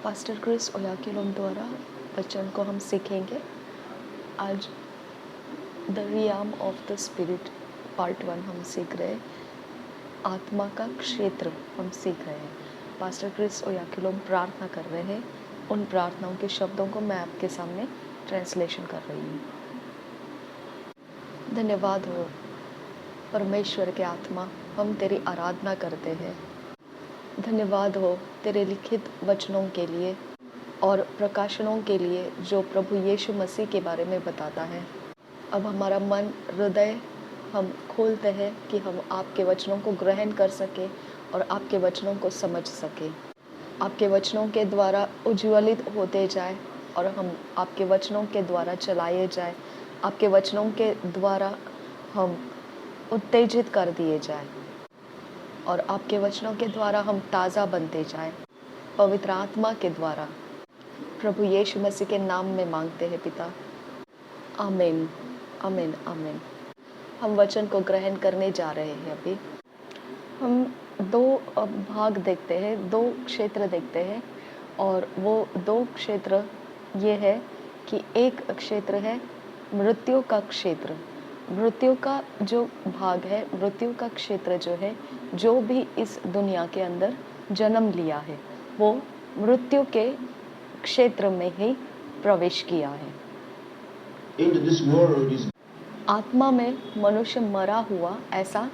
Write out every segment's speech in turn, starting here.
Pastor Chris ओयाखिलोम द्वारा वचन को हम सीखेंगे। आज the realm of the spirit part 1 हम सीख रहे हैं। आत्मा का क्षेत्र हम सीख रहे हैं। पास्टर क्रिस ओयाखिलोम प्रार्थना कर रहे हैं। उन प्रार्थनाओं के शब्दों को मैं आपके सामने ट्रांसलेशन कर रही हूँ। धन्यवाद हो परमेश्वर के आत्मा, हम तेरी आराधना करते हैं। धन्यवाद हो तेरे लिखित वचनों के लिए और प्रकाशनों के लिए जो प्रभु यीशु मसीह के बारे में बताता है। अब हमारा मन, हृदय हम खोलते हैं कि हम आपके वचनों को ग्रहण कर सके और आपके वचनों को समझ सके। आपके वचनों के द्वारा उज्ज्वलित होते जाए और हम आपके वचनों के द्वारा चलाए जाए। आपके वचनों के द्वारा हम उत्तेजित कर दिए जाए और आपके वचनों के द्वारा हम ताज़ा बनते जाएं। पवित्र आत्मा के द्वारा प्रभु यीशु मसीह के नाम में मांगते हैं पिता। आमीन, आमीन, आमीन। हम वचन को ग्रहण करने जा रहे हैं। अभी हम दो भाग देखते हैं, दो क्षेत्र देखते हैं और वो दो क्षेत्र ये है कि एक क्षेत्र है मृत्यु का क्षेत्र। मृत्यु का जो भाग है, मृत्यु का क्षेत्र जो है, जो भी इस दुनिया के अंदर जन्म लिया है वो मृत्यु के क्षेत्र में ही प्रवेश किया है। आत्मा में मनुष्य मरा हुआ ऐसा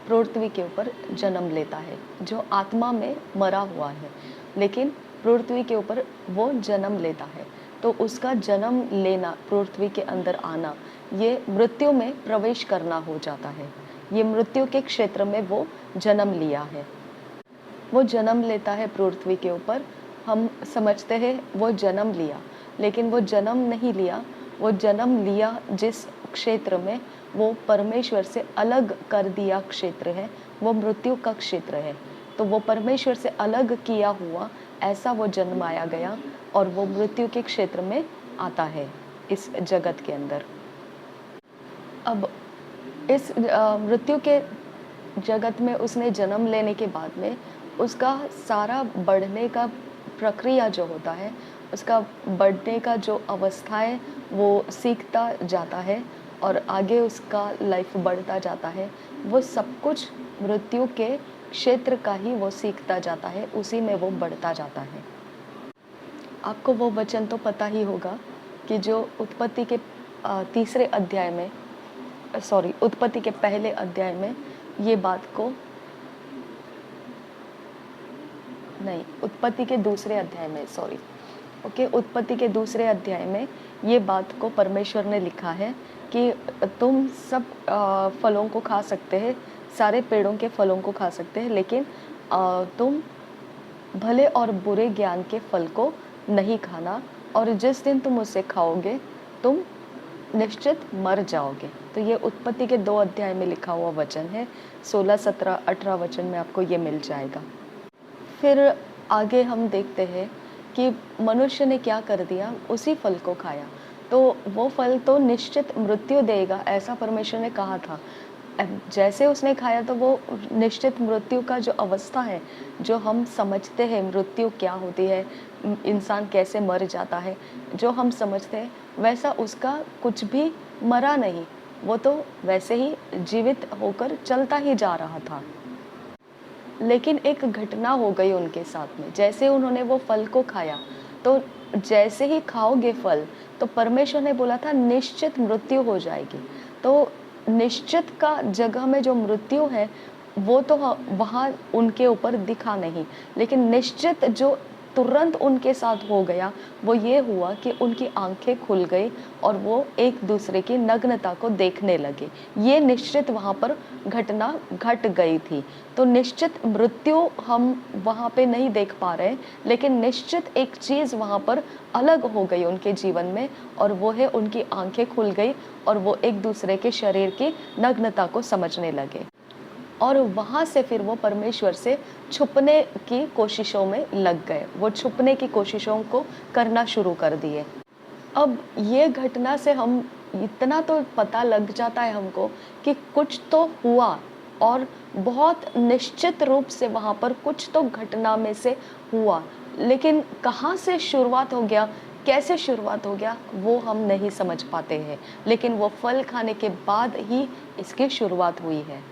पृथ्वी के ऊपर जन्म लेता है, जो आत्मा में मरा हुआ है, लेकिन पृथ्वी के ऊपर वो जन्म लेता है। तो उसका जन्म लेना, पृथ्वी के अंदर आना, ये मृत्यु में प्रवेश करना हो जाता है। ये मृत्यु के क्षेत्र में वो जन्म लिया है। वो जन्म लेता है पृथ्वी के ऊपर। हम समझते हैं वो जन्म लिया, लेकिन वो जन्म नहीं लिया। वो जन्म लिया जिस क्षेत्र में वो परमेश्वर से अलग कर दिया क्षेत्र है, वो मृत्यु का क्षेत्र है। तो वो परमेश्वर से अलग किया हुआ ऐसा वो जन्माया गया और वो मृत्यु के क्षेत्र में आता है इस जगत के अंदर। अब इस मृत्यु के जगत में उसने जन्म लेने के बाद में उसका सारा बढ़ने का प्रक्रिया जो होता है, उसका बढ़ने का जो अवस्था है वो सीखता जाता है और आगे उसका लाइफ बढ़ता जाता है। वो सब कुछ मृत्यु के क्षेत्र का ही वो सीखता जाता है, उसी में वो बढ़ता जाता है। आपको वो वचन तो पता ही होगा कि जो उत्पत्ति के तीसरे अध्याय में, उत्पत्ति के पहले अध्याय में ये बात को, नहीं, उत्पत्ति के दूसरे अध्याय में, उत्पत्ति के दूसरे अध्याय में ये बात को परमेश्वर ने लिखा है कि तुम सब फलों को खा सकते हैं, सारे पेड़ों के फलों को खा सकते हैं, लेकिन तुम भले और बुरे ज्ञान के फल को नहीं खाना, और जिस दिन तुम उसे खाओगे तुम निश्चित मर जाओगे। तो ये उत्पत्ति के 2 अध्याय में लिखा हुआ वचन है। 16, 17, 18 वचन में आपको ये मिल जाएगा। फिर आगे हम देखते हैं कि मनुष्य ने क्या कर दिया, उसी फल को खाया। तो वो फल तो निश्चित मृत्यु देगा, ऐसा परमेश्वर ने कहा था। जैसे उसने खाया तो वो निश्चित मृत्यु का जो अवस्था है, जो हम समझते हैं मृत्यु क्या होती है, इंसान कैसे मर जाता है, जो हम समझते हैं वैसा उसका कुछ भी मरा नहीं। वो तो वैसे ही जीवित होकर चलता ही जा रहा था। लेकिन एक घटना हो गई उनके साथ में। जैसे उन्होंने वो फल को खाया, तो जैसे ही खाओगे फल, तो परमेश्वर ने बोला था निश्चित मृत्यु हो जाएगी। तो निश्चित का जगह में जो मृत्यु है वो तो वहाँ उनके ऊपर दिखा नहीं, लेकिन निश्चित जो तुरंत उनके साथ हो गया वो ये हुआ कि उनकी आंखें खुल गई और वो एक दूसरे की नग्नता को देखने लगे। ये निश्चित वहाँ पर घटना घट गई थी। तो निश्चित मृत्यु हम वहाँ पे नहीं देख पा रहे, लेकिन निश्चित एक चीज़ वहाँ पर अलग हो गई उनके जीवन में, और वो है उनकी आंखें खुल गई और वो एक दूसरे के शरीर की नग्नता को समझने लगे। और वहाँ से फिर वो परमेश्वर से छुपने की कोशिशों में लग गए। वो छुपने की कोशिशों को करना शुरू कर दिए। अब ये घटना से हम इतना तो पता लग जाता है हमको कि कुछ तो हुआ, और बहुत निश्चित रूप से वहाँ पर कुछ तो घटना में से हुआ। लेकिन कहाँ से शुरुआत हो गया, कैसे शुरुआत हो गया, वो हम नहीं समझ पाते हैं। लेकिन वो फल खाने के बाद ही इसकी शुरुआत हुई है।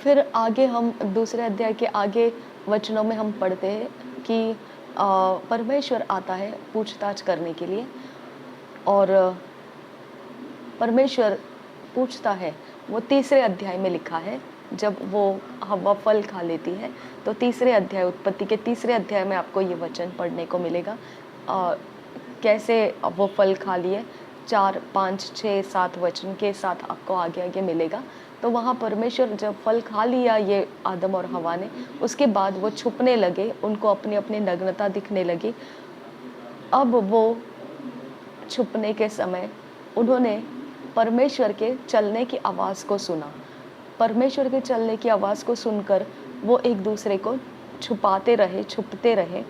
फिर आगे हम दूसरे अध्याय के आगे वचनों में हम पढ़ते हैं कि परमेश्वर आता है पूछताछ करने के लिए, और परमेश्वर पूछता है, वो तीसरे अध्याय में लिखा है। जब वो हव्वा फल खा लेती है तो तीसरे अध्याय, उत्पत्ति के तीसरे अध्याय में आपको ये वचन पढ़ने को मिलेगा। कैसे वो फल खा लिए, 4, 5, 6, 7 वचन के साथ आपको आगे आगे मिलेगा। तो वहाँ परमेश्वर जब फल खा लिया ये आदम और हवा ने, उसके बाद वो छुपने लगे, उनको अपनी अपनी नग्नता दिखने लगी। अब वो छुपने के समय उन्होंने परमेश्वर के चलने की आवाज़ को सुना। परमेश्वर के चलने की आवाज़ को सुनकर वो एक दूसरे को छुपाते रहे, छुपते रहे।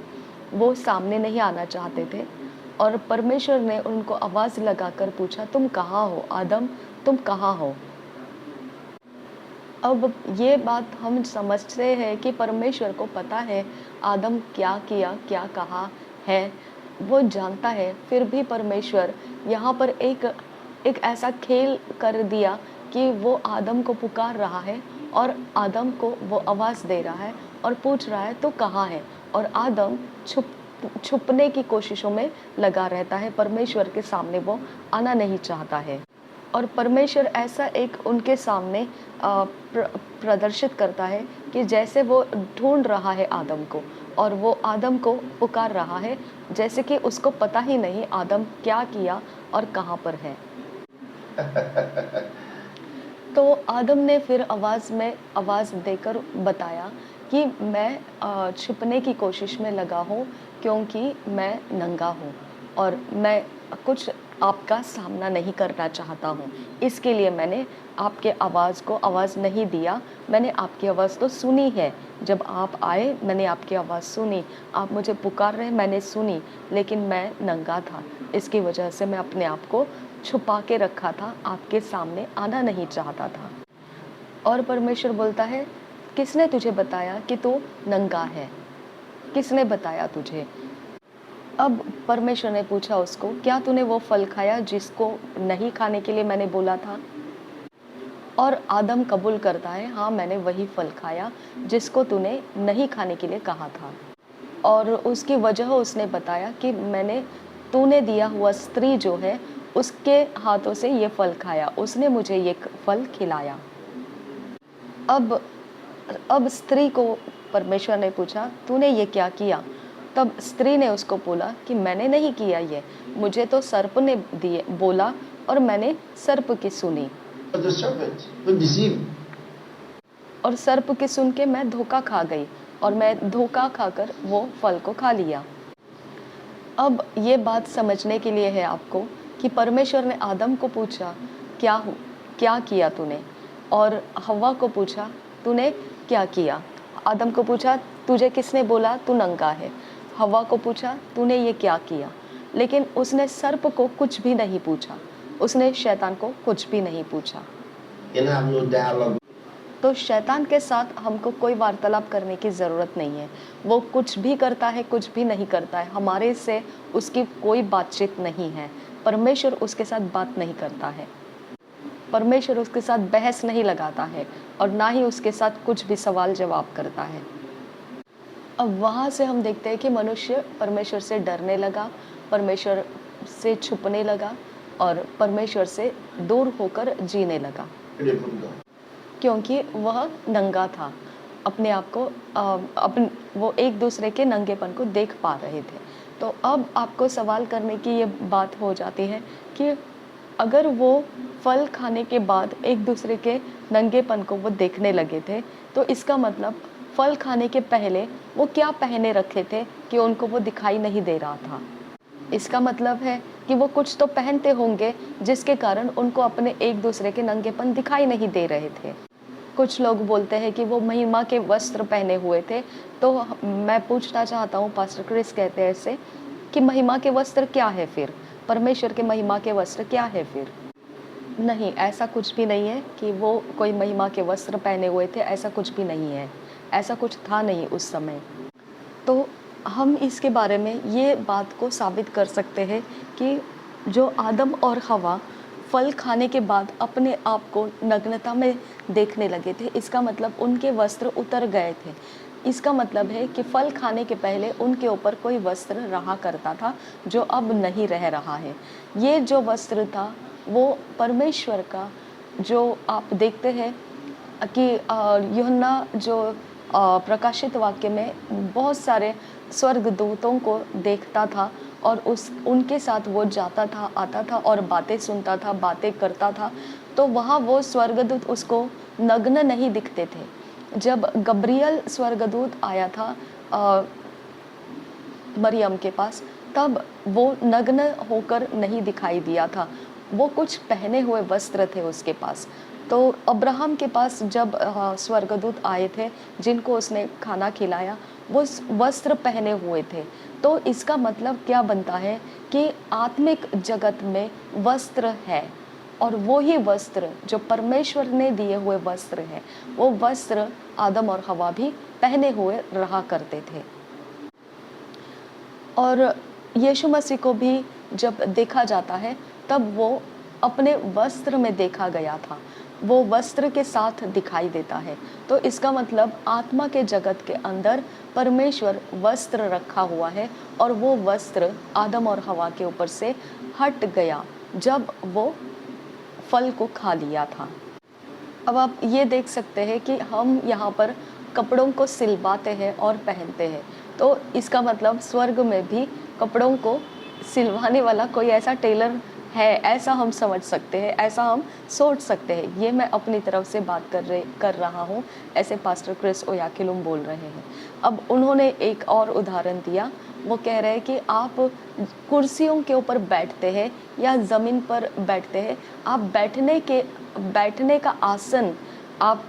वो सामने नहीं आना चाहते थे, और परमेश्वर ने उनको आवाज़ लगाकर पूछा, तुम कहाँ हो आदम, तुम कहाँ हो? अब ये बात हम समझते हैं कि परमेश्वर को पता है आदम क्या किया, क्या कहा है, वो जानता है। फिर भी परमेश्वर यहाँ पर एक ऐसा खेल कर दिया कि वो आदम को पुकार रहा है, और आदम को वो आवाज़ दे रहा है और पूछ रहा है, तो कहाँ है? और आदम छुपने की कोशिशों में लगा रहता है, परमेश्वर के सामने वो आना नहीं चाहता है। और परमेश्वर ऐसा एक उनके सामने प्रदर्शित करता है कि जैसे वो ढूंढ रहा है आदम को, और वो आदम को पुकार रहा है, जैसे कि उसको पता ही नहीं आदम क्या किया और कहाँ पर है। तो आदम ने फिर आवाज़ देकर बताया कि मैं छिपने की कोशिश में लगा हूँ, क्योंकि मैं नंगा हूँ और मैं कुछ आपका सामना नहीं करना चाहता हूँ। इसके लिए मैंने आपके आवाज़ को आवाज़ नहीं दिया, मैंने आपकी आवाज़ तो सुनी है। जब आप आए मैंने आपकी आवाज़ सुनी, आप मुझे पुकार रहे मैंने सुनी, लेकिन मैं नंगा था। इसकी वजह से मैं अपने आप को छुपा के रखा था, आपके सामने आना नहीं चाहता था। और परमेश्वर बोलता है, किसने तुझे बताया कि तू नंगा है? किसने बताया तुझे? अब परमेश्वर ने पूछा उसको, क्या तूने वो फल खाया जिसको नहीं खाने के लिए मैंने बोला था? और आदम कबूल करता है, हाँ मैंने वही फल खाया जिसको तूने नहीं खाने के लिए कहा था। और उसकी वजह उसने बताया कि तूने दिया हुआ स्त्री जो है उसके हाथों से ये फल खाया, उसने मुझे ये फल खिलाया। अब स्त्री को परमेश्वर ने पूछा, तूने ये क्या किया? तब स्त्री ने उसको बोला कि मैंने नहीं किया ये, मुझे तो सर्प ने दिए बोला और मैंने सर्प की सुनी। और सर्प की सुन के मैं धोखा खा गई, और मैं धोखा खाकर वो फल को खा लिया। अब ये बात समझने के लिए है आपको कि परमेश्वर ने आदम को पूछा, क्या किया तूने? और हव्वा को पूछा, तूने क्या किया? आदम को पूछा, तुझे किसने बोला तू नंगा है? हव्वा को पूछा, तूने ये क्या किया? लेकिन उसने सर्प को कुछ भी नहीं पूछा, उसने शैतान को कुछ भी नहीं पूछा। तो शैतान के साथ हमको कोई वार्तालाप करने की ज़रूरत नहीं है। वो कुछ भी करता है, कुछ भी नहीं करता है, हमारे से उसकी कोई बातचीत नहीं है। परमेश्वर उसके साथ बात नहीं करता है, परमेश्वर उसके साथ बहस नहीं लगाता है, और ना ही उसके साथ कुछ भी सवाल जवाब करता है। अब वहाँ से हम देखते हैं कि मनुष्य परमेश्वर से डरने लगा, परमेश्वर से छुपने लगा, और परमेश्वर से दूर होकर जीने लगा, क्योंकि वह नंगा था। अपने आप को वो एक दूसरे के नंगेपन को देख पा रहे थे। तो अब आपको सवाल करने की ये बात हो जाती है कि अगर वो फल खाने के बाद एक दूसरे के नंगेपन को वो देखने लगे थे, तो इसका मतलब फल खाने के पहले वो क्या पहने रखे थे कि उनको वो दिखाई नहीं दे रहा था। इसका मतलब है कि वो कुछ तो पहनते होंगे जिसके कारण उनको अपने एक दूसरे के नंगेपन दिखाई नहीं दे रहे थे। कुछ लोग बोलते हैं कि वो महिमा के वस्त्र पहने हुए थे। तो मैं पूछना चाहता हूँ, पास्टर क्रिस कहते हैं ऐसे कि महिमा के वस्त्र क्या है फिर? परमेश्वर के महिमा के वस्त्र क्या है फिर? नहीं, ऐसा कुछ भी नहीं है कि वो कोई महिमा के वस्त्र पहने हुए थे, ऐसा कुछ भी नहीं है, ऐसा कुछ था नहीं उस समय। तो हम इसके बारे में ये बात को साबित कर सकते हैं कि जो आदम और हवा फल खाने के बाद अपने आप को नग्नता में देखने लगे थे, इसका मतलब उनके वस्त्र उतर गए थे। इसका मतलब है कि फल खाने के पहले उनके ऊपर कोई वस्त्र रहा करता था, जो अब नहीं रह रहा है। ये जो वस्त्र था, वो परमेश्वर का, जो आप देखते हैं कि यूहन्ना जो प्रकाशित वाक्य में बहुत सारे स्वर्गदूतों को देखता था और उस उनके साथ वो जाता था, आता था और बातें सुनता था, बातें करता था। तो वहाँ वो स्वर्गदूत उसको नग्न नहीं दिखते थे। जब गब्रियल स्वर्गदूत आया था मरियम के पास, तब वो नग्न होकर नहीं दिखाई दिया था। वो कुछ पहने हुए वस्त्र थे उसके पास। तो अब्राहम के पास जब स्वर्गदूत आए थे, जिनको उसने खाना खिलाया, वो वस्त्र पहने हुए थे। तो इसका मतलब क्या बनता है कि आत्मिक जगत में वस्त्र है, और वो ही वस्त्र जो परमेश्वर ने दिए हुए वस्त्र हैं, वो वस्त्र आदम और हवा भी पहने हुए रहा करते थे। और यीशु मसीह को भी जब देखा जाता है, तब वो अपने वस्त्र में देखा गया था। वो वस्त्र के साथ दिखाई देता है। तो इसका मतलब आत्मा के जगत के अंदर परमेश्वर वस्त्र रखा हुआ है, और वो वस्त्र आदम और हवा के ऊपर से हट गया जब वो फल को खा लिया था। अब आप ये देख सकते हैं कि हम यहाँ पर कपड़ों को सिलवाते हैं और पहनते हैं। तो इसका मतलब स्वर्ग में भी कपड़ों को सिलवाने वाला कोई ऐसा टेलर है, ऐसा हम समझ सकते हैं, ऐसा हम सोच सकते हैं। ये मैं अपनी तरफ से बात कर रहा हूँ, ऐसे पास्टर क्रिस ओयाखिलुम बोल रहे हैं। अब उन्होंने एक और उदाहरण दिया। वो कह रहे हैं कि आप कुर्सियों के ऊपर बैठते हैं या ज़मीन पर बैठते हैं, आप बैठने का आसन आप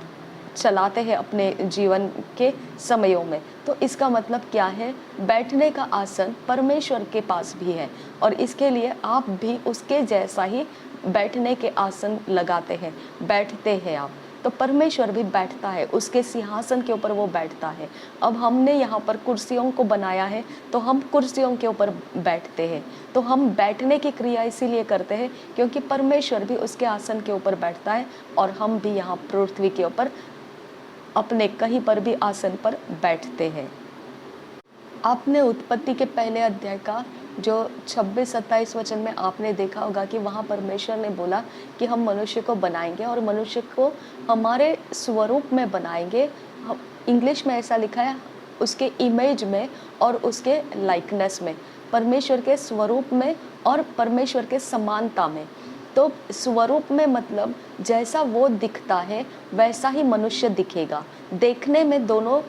चलाते हैं अपने जीवन के समयों में। तो इसका मतलब क्या है? बैठने का आसन परमेश्वर के पास भी है, और इसके लिए आप भी उसके जैसा ही बैठने के आसन लगाते हैं, बैठते हैं आप। तो परमेश्वर भी बैठता है, उसके सिंहासन के ऊपर वो बैठता है। अब हमने यहाँ पर कुर्सियों को बनाया है, तो हम कुर्सियों के ऊपर बैठते हैं। तो हम बैठने की क्रिया इसीलिए करते हैं क्योंकि परमेश्वर भी उसके आसन के ऊपर बैठता है, और हम भी यहाँ पृथ्वी के ऊपर अपने कहीं पर भी आसन पर बैठते हैं। आपने उत्पत्ति के पहले अध्याय का जो 26-27 वचन में आपने देखा होगा कि वहाँ परमेश्वर ने बोला कि हम मनुष्य को बनाएंगे, और मनुष्य को हमारे स्वरूप में बनाएंगे। इंग्लिश में ऐसा लिखा है, उसके इमेज में और उसके लाइकनेस में, परमेश्वर के स्वरूप में और परमेश्वर के समानता में। तो स्वरूप में मतलब जैसा वो दिखता है वैसा ही मनुष्य दिखेगा। देखने में दोनों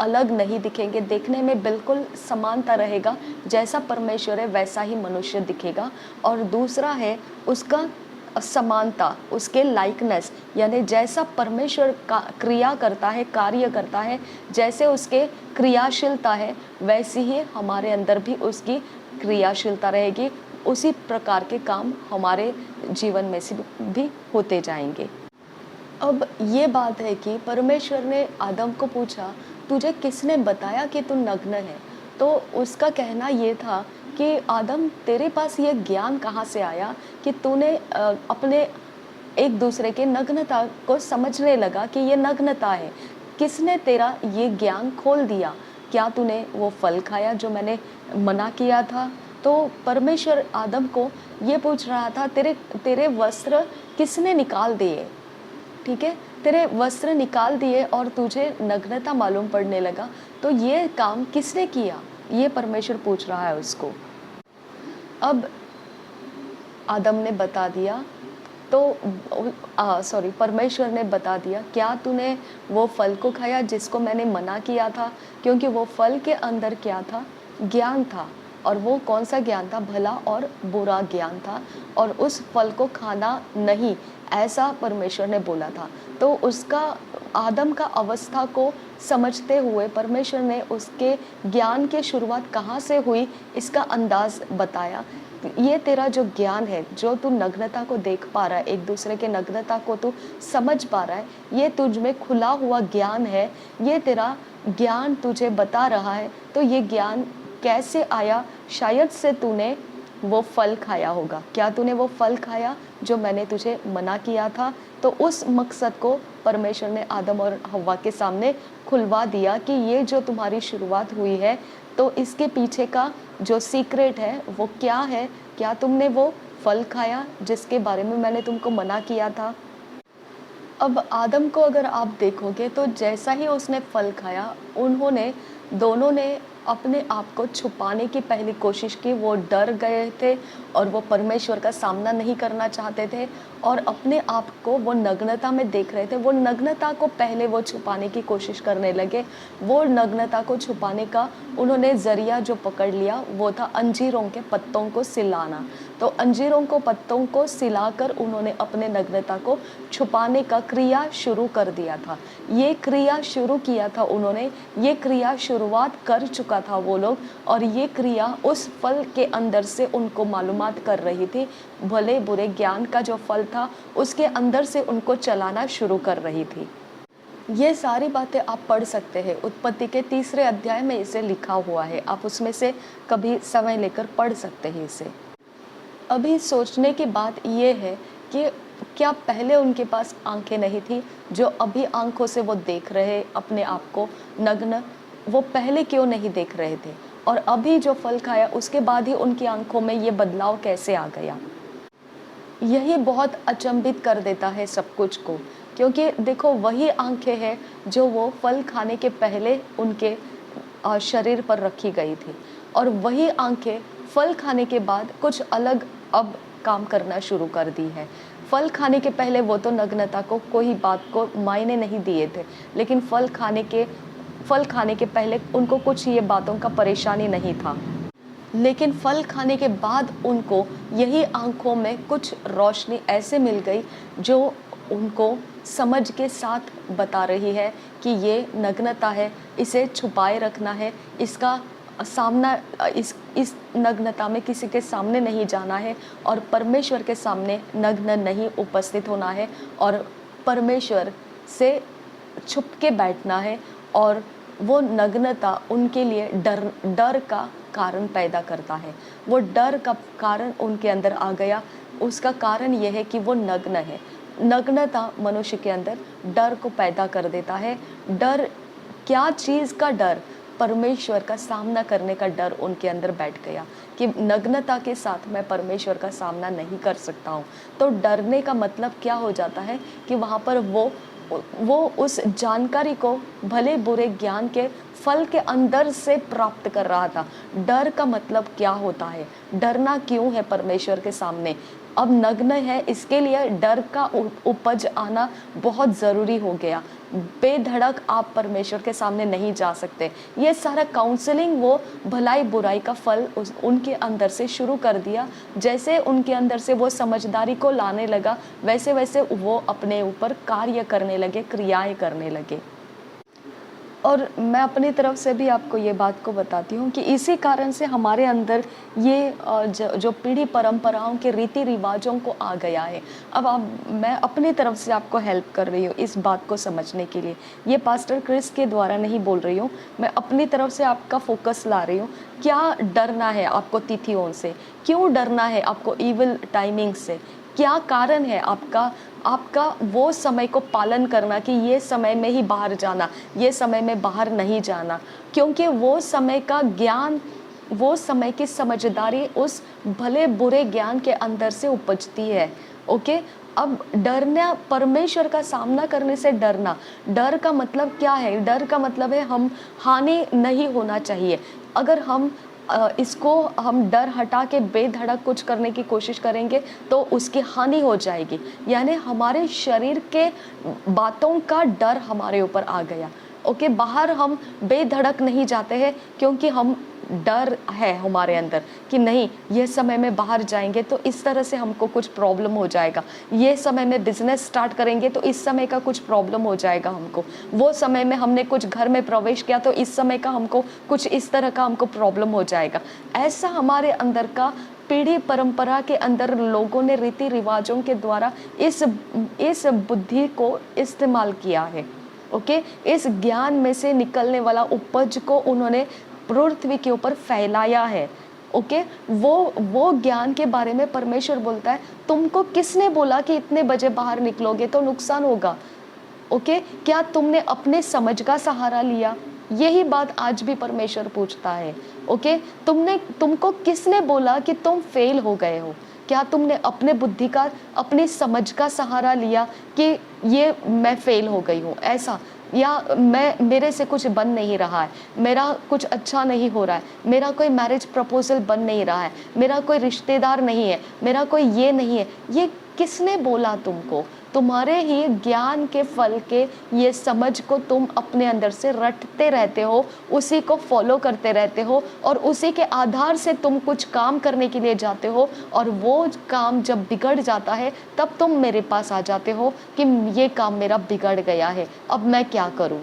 अलग नहीं दिखेंगे, देखने में बिल्कुल समानता रहेगा। जैसा परमेश्वर है वैसा ही मनुष्य दिखेगा। और दूसरा है उसका समानता, उसके लाइकनेस, यानी जैसा परमेश्वर का क्रिया करता है, कार्य करता है, जैसे उसके क्रियाशीलता है, वैसी ही हमारे अंदर भी उसकी क्रियाशीलता रहेगी। उसी प्रकार के काम हमारे जीवन में से भी होते जाएंगे। अब ये बात है कि परमेश्वर ने आदम को पूछा, तुझे किसने बताया कि तू नग्न है? तो उसका कहना ये था कि आदम, तेरे पास ये ज्ञान कहाँ से आया कि तूने अपने एक दूसरे के नग्नता को समझने लगा कि ये नग्नता है? किसने तेरा ये ज्ञान खोल दिया? क्या तूने वो फल खाया जो मैंने मना किया था? तो परमेश्वर आदम को ये पूछ रहा था, तेरे वस्त्र किसने निकाल दिए? ठीक है, तेरे वस्त्र निकाल दिए और तुझे नग्नता मालूम पड़ने लगा, तो ये काम किसने किया? ये परमेश्वर पूछ रहा है उसको। अब आदम ने बता दिया, तो परमेश्वर ने बता दिया, क्या तूने वो फल को खाया जिसको मैंने मना किया था? क्योंकि वो फल के अंदर क्या था? ज्ञान था। और वो कौन सा ज्ञान था? भला और बुरा ज्ञान था, और उस फल को खाना नहीं, ऐसा परमेश्वर ने बोला था। तो उसका, आदम का अवस्था को समझते हुए परमेश्वर ने उसके ज्ञान की शुरुआत कहाँ से हुई इसका अंदाज बताया। ये तेरा जो ज्ञान है, जो तू नग्नता को देख पा रहा है, एक दूसरे के नग्नता को तू समझ पा रहा है, ये तुझ में खुला हुआ ज्ञान है। ये तेरा ज्ञान तुझे बता रहा है, तो ये ज्ञान कैसे आया? शायद से तूने वो फल खाया होगा। क्या तूने वो फल खाया जो मैंने तुझे मना किया था? तो उस मकसद को परमेश्वर ने आदम और हव्वा के सामने खुलवा दिया कि ये जो तुम्हारी शुरुआत हुई है, तो इसके पीछे का जो सीक्रेट है वो क्या है? क्या तुमने वो फल खाया जिसके बारे में मैंने तुमको मना किया था? अब आदम को अगर आप देखोगे तो जैसा ही उसने फल खाया, उन्होंने दोनों ने अपने आप को छुपाने की पहली कोशिश की। वो डर गए थे और वो परमेश्वर का सामना नहीं करना चाहते थे और अपने आप को वो नग्नता में देख रहे थे। वो नग्नता को पहले वो छुपाने की कोशिश करने लगे। वो नग्नता को छुपाने का उन्होंने ज़रिया जो पकड़ लिया वो था अंजीरों के पत्तों को सिलाना। तो अंजीरों को पत्तों को सिलाकर उन्होंने अपने नग्नता को छुपाने का क्रिया शुरू कर दिया था। ये क्रिया शुरू किया था उन्होंने, ये क्रिया शुरुआत कर चुका था वो लोग, और ये क्रिया उस फल के अंदर से उनको मालूमात कर रही थी। भले बुरे ज्ञान का जो फल था उसके अंदर से उनको चलाना शुरू कर रही थी। ये सारी बातें आप पढ़ सकते हैं, उत्पत्ति के 3 अध्याय में इसे लिखा हुआ है। आप उसमें से कभी समय लेकर पढ़ सकते हैं इसे। अभी सोचने की बात ये है कि क्या पहले उनके पास आंखें नहीं थी? जो अभी आंखों से वो देख रहे अपने आप को नग्न, वो पहले क्यों नहीं देख रहे थे? और अभी जो फल खाया उसके बाद ही उनकी आंखों में ये बदलाव कैसे आ गया? यही बहुत अचंभित कर देता है सब कुछ को, क्योंकि देखो वही आंखें हैं जो वो फल खाने के पहले उनके शरीर पर रखी गई थी, और वही आंखें फल खाने के बाद कुछ अलग अब काम करना शुरू कर दी है। फल खाने के पहले वो तो नग्नता को कोई बात को मायने नहीं दिए थे, लेकिन फल खाने के पहले उनको कुछ ये बातों का परेशानी नहीं था। लेकिन फल खाने के बाद उनको यही आँखों में कुछ रोशनी ऐसे मिल गई जो उनको समझ के साथ बता रही है कि ये नग्नता है, इसे छुपाए रखना है, इसका सामना इस नग्नता में किसी के सामने नहीं जाना है और परमेश्वर के सामने नग्न नहीं उपस्थित होना है और परमेश्वर से छुप के बैठना है। और वो नग्नता उनके लिए डर का कारण पैदा करता है। वो डर का कारण उनके अंदर आ गया। उसका कारण यह है कि वो नग्न है। नग्नता मनुष्य के अंदर डर को पैदा कर देता है। डर, क्या चीज़ का डर? परमेश्वर का सामना करने का डर उनके अंदर बैठ गया कि नग्नता के साथ मैं परमेश्वर का सामना नहीं कर सकता हूँ। तो डरने का मतलब क्या हो जाता है कि वहाँ पर वो उस जानकारी को भले बुरे ज्ञान के फल के अंदर से प्राप्त कर रहा था। डर का मतलब क्या होता है? डरना क्यों है परमेश्वर के सामने? अब नग्न है, इसके लिए डर का उपज आना बहुत ज़रूरी हो गया। बेधड़क आप परमेश्वर के सामने नहीं जा सकते। ये सारा काउंसलिंग वो भलाई बुराई का फल उनके अंदर से शुरू कर दिया। जैसे उनके अंदर से वो समझदारी को लाने लगा, वैसे वैसे वो अपने ऊपर कार्य करने लगे, क्रियाएं करने लगे। और मैं अपनी तरफ से भी आपको ये बात को बताती हूँ कि इसी कारण से हमारे अंदर ये जो पीढ़ी परंपराओं के रीति रिवाजों को आ गया है। अब मैं अपनी तरफ से आपको हेल्प कर रही हूँ इस बात को समझने के लिए। ये पास्टर क्रिस के द्वारा नहीं बोल रही हूँ, मैं अपनी तरफ से आपका फोकस ला रही हूँ। क्या डरना है आपको तिथियों से? क्यों डरना है आपको इविल टाइमिंग से? क्या कारण है आपका वो समय को पालन करना कि ये समय में ही बाहर जाना, ये समय में बाहर नहीं जाना? क्योंकि वो समय का ज्ञान, वो समय की समझदारी उस भले बुरे ज्ञान के अंदर से उपजती है। ओके, अब डरना, परमेश्वर का सामना करने से डरना, डर का मतलब क्या है? डर का मतलब है हम हानि नहीं होना चाहिए। अगर इसको हम डर हटा के बेधड़क कुछ करने की कोशिश करेंगे तो उसकी हानि हो जाएगी। यानी हमारे शरीर के बातों का डर हमारे ऊपर आ गया। ओके, बाहर हम बेधड़क नहीं जाते हैं क्योंकि हम डर है हमारे अंदर कि नहीं, ये समय में बाहर जाएंगे तो इस तरह से हमको कुछ प्रॉब्लम हो जाएगा, ये समय में बिजनेस स्टार्ट करेंगे तो इस समय का कुछ प्रॉब्लम हो जाएगा हमको, वो समय में हमने कुछ घर में प्रवेश किया तो इस समय का हमको कुछ इस तरह का हमको प्रॉब्लम हो जाएगा। ऐसा हमारे अंदर का पीढ़ी परंपरा के अंदर लोगों ने रीति रिवाजों के द्वारा इस बुद्धि को इस्तेमाल किया है। ओके, इस ज्ञान में से निकलने वाला उपज को उन्होंने पृथ्वी के ऊपर फैलाया है। ओके, वो ज्ञान के बारे में परमेश्वर बोलता है, तुमको किसने बोला कि इतने बजे बाहर निकलोगे तो नुकसान होगा? ओके, क्या तुमने अपने समझ का सहारा लिया? यही बात आज भी परमेश्वर पूछता है। ओके, तुमको किसने बोला कि तुम फेल हो गए हो? क्या तुमने अपने बुद्धि का, अपनी समझ का सहारा लिया कि ये मैं फेल हो गई हूँ ऐसा, या मेरे से कुछ बन नहीं रहा है, मेरा कुछ अच्छा नहीं हो रहा है, मेरा कोई मैरिज प्रपोजल बन नहीं रहा है, मेरा कोई रिश्तेदार नहीं है, मेरा कोई ये नहीं है? ये किसने बोला तुमको? तुम्हारे ही ज्ञान के फल के ये समझ को तुम अपने अंदर से रटते रहते हो, उसी को फॉलो करते रहते हो, और उसी के आधार से तुम कुछ काम करने के लिए जाते हो, और वो काम जब बिगड़ जाता है तब तुम मेरे पास आ जाते हो कि ये काम मेरा बिगड़ गया है, अब मैं क्या करूं?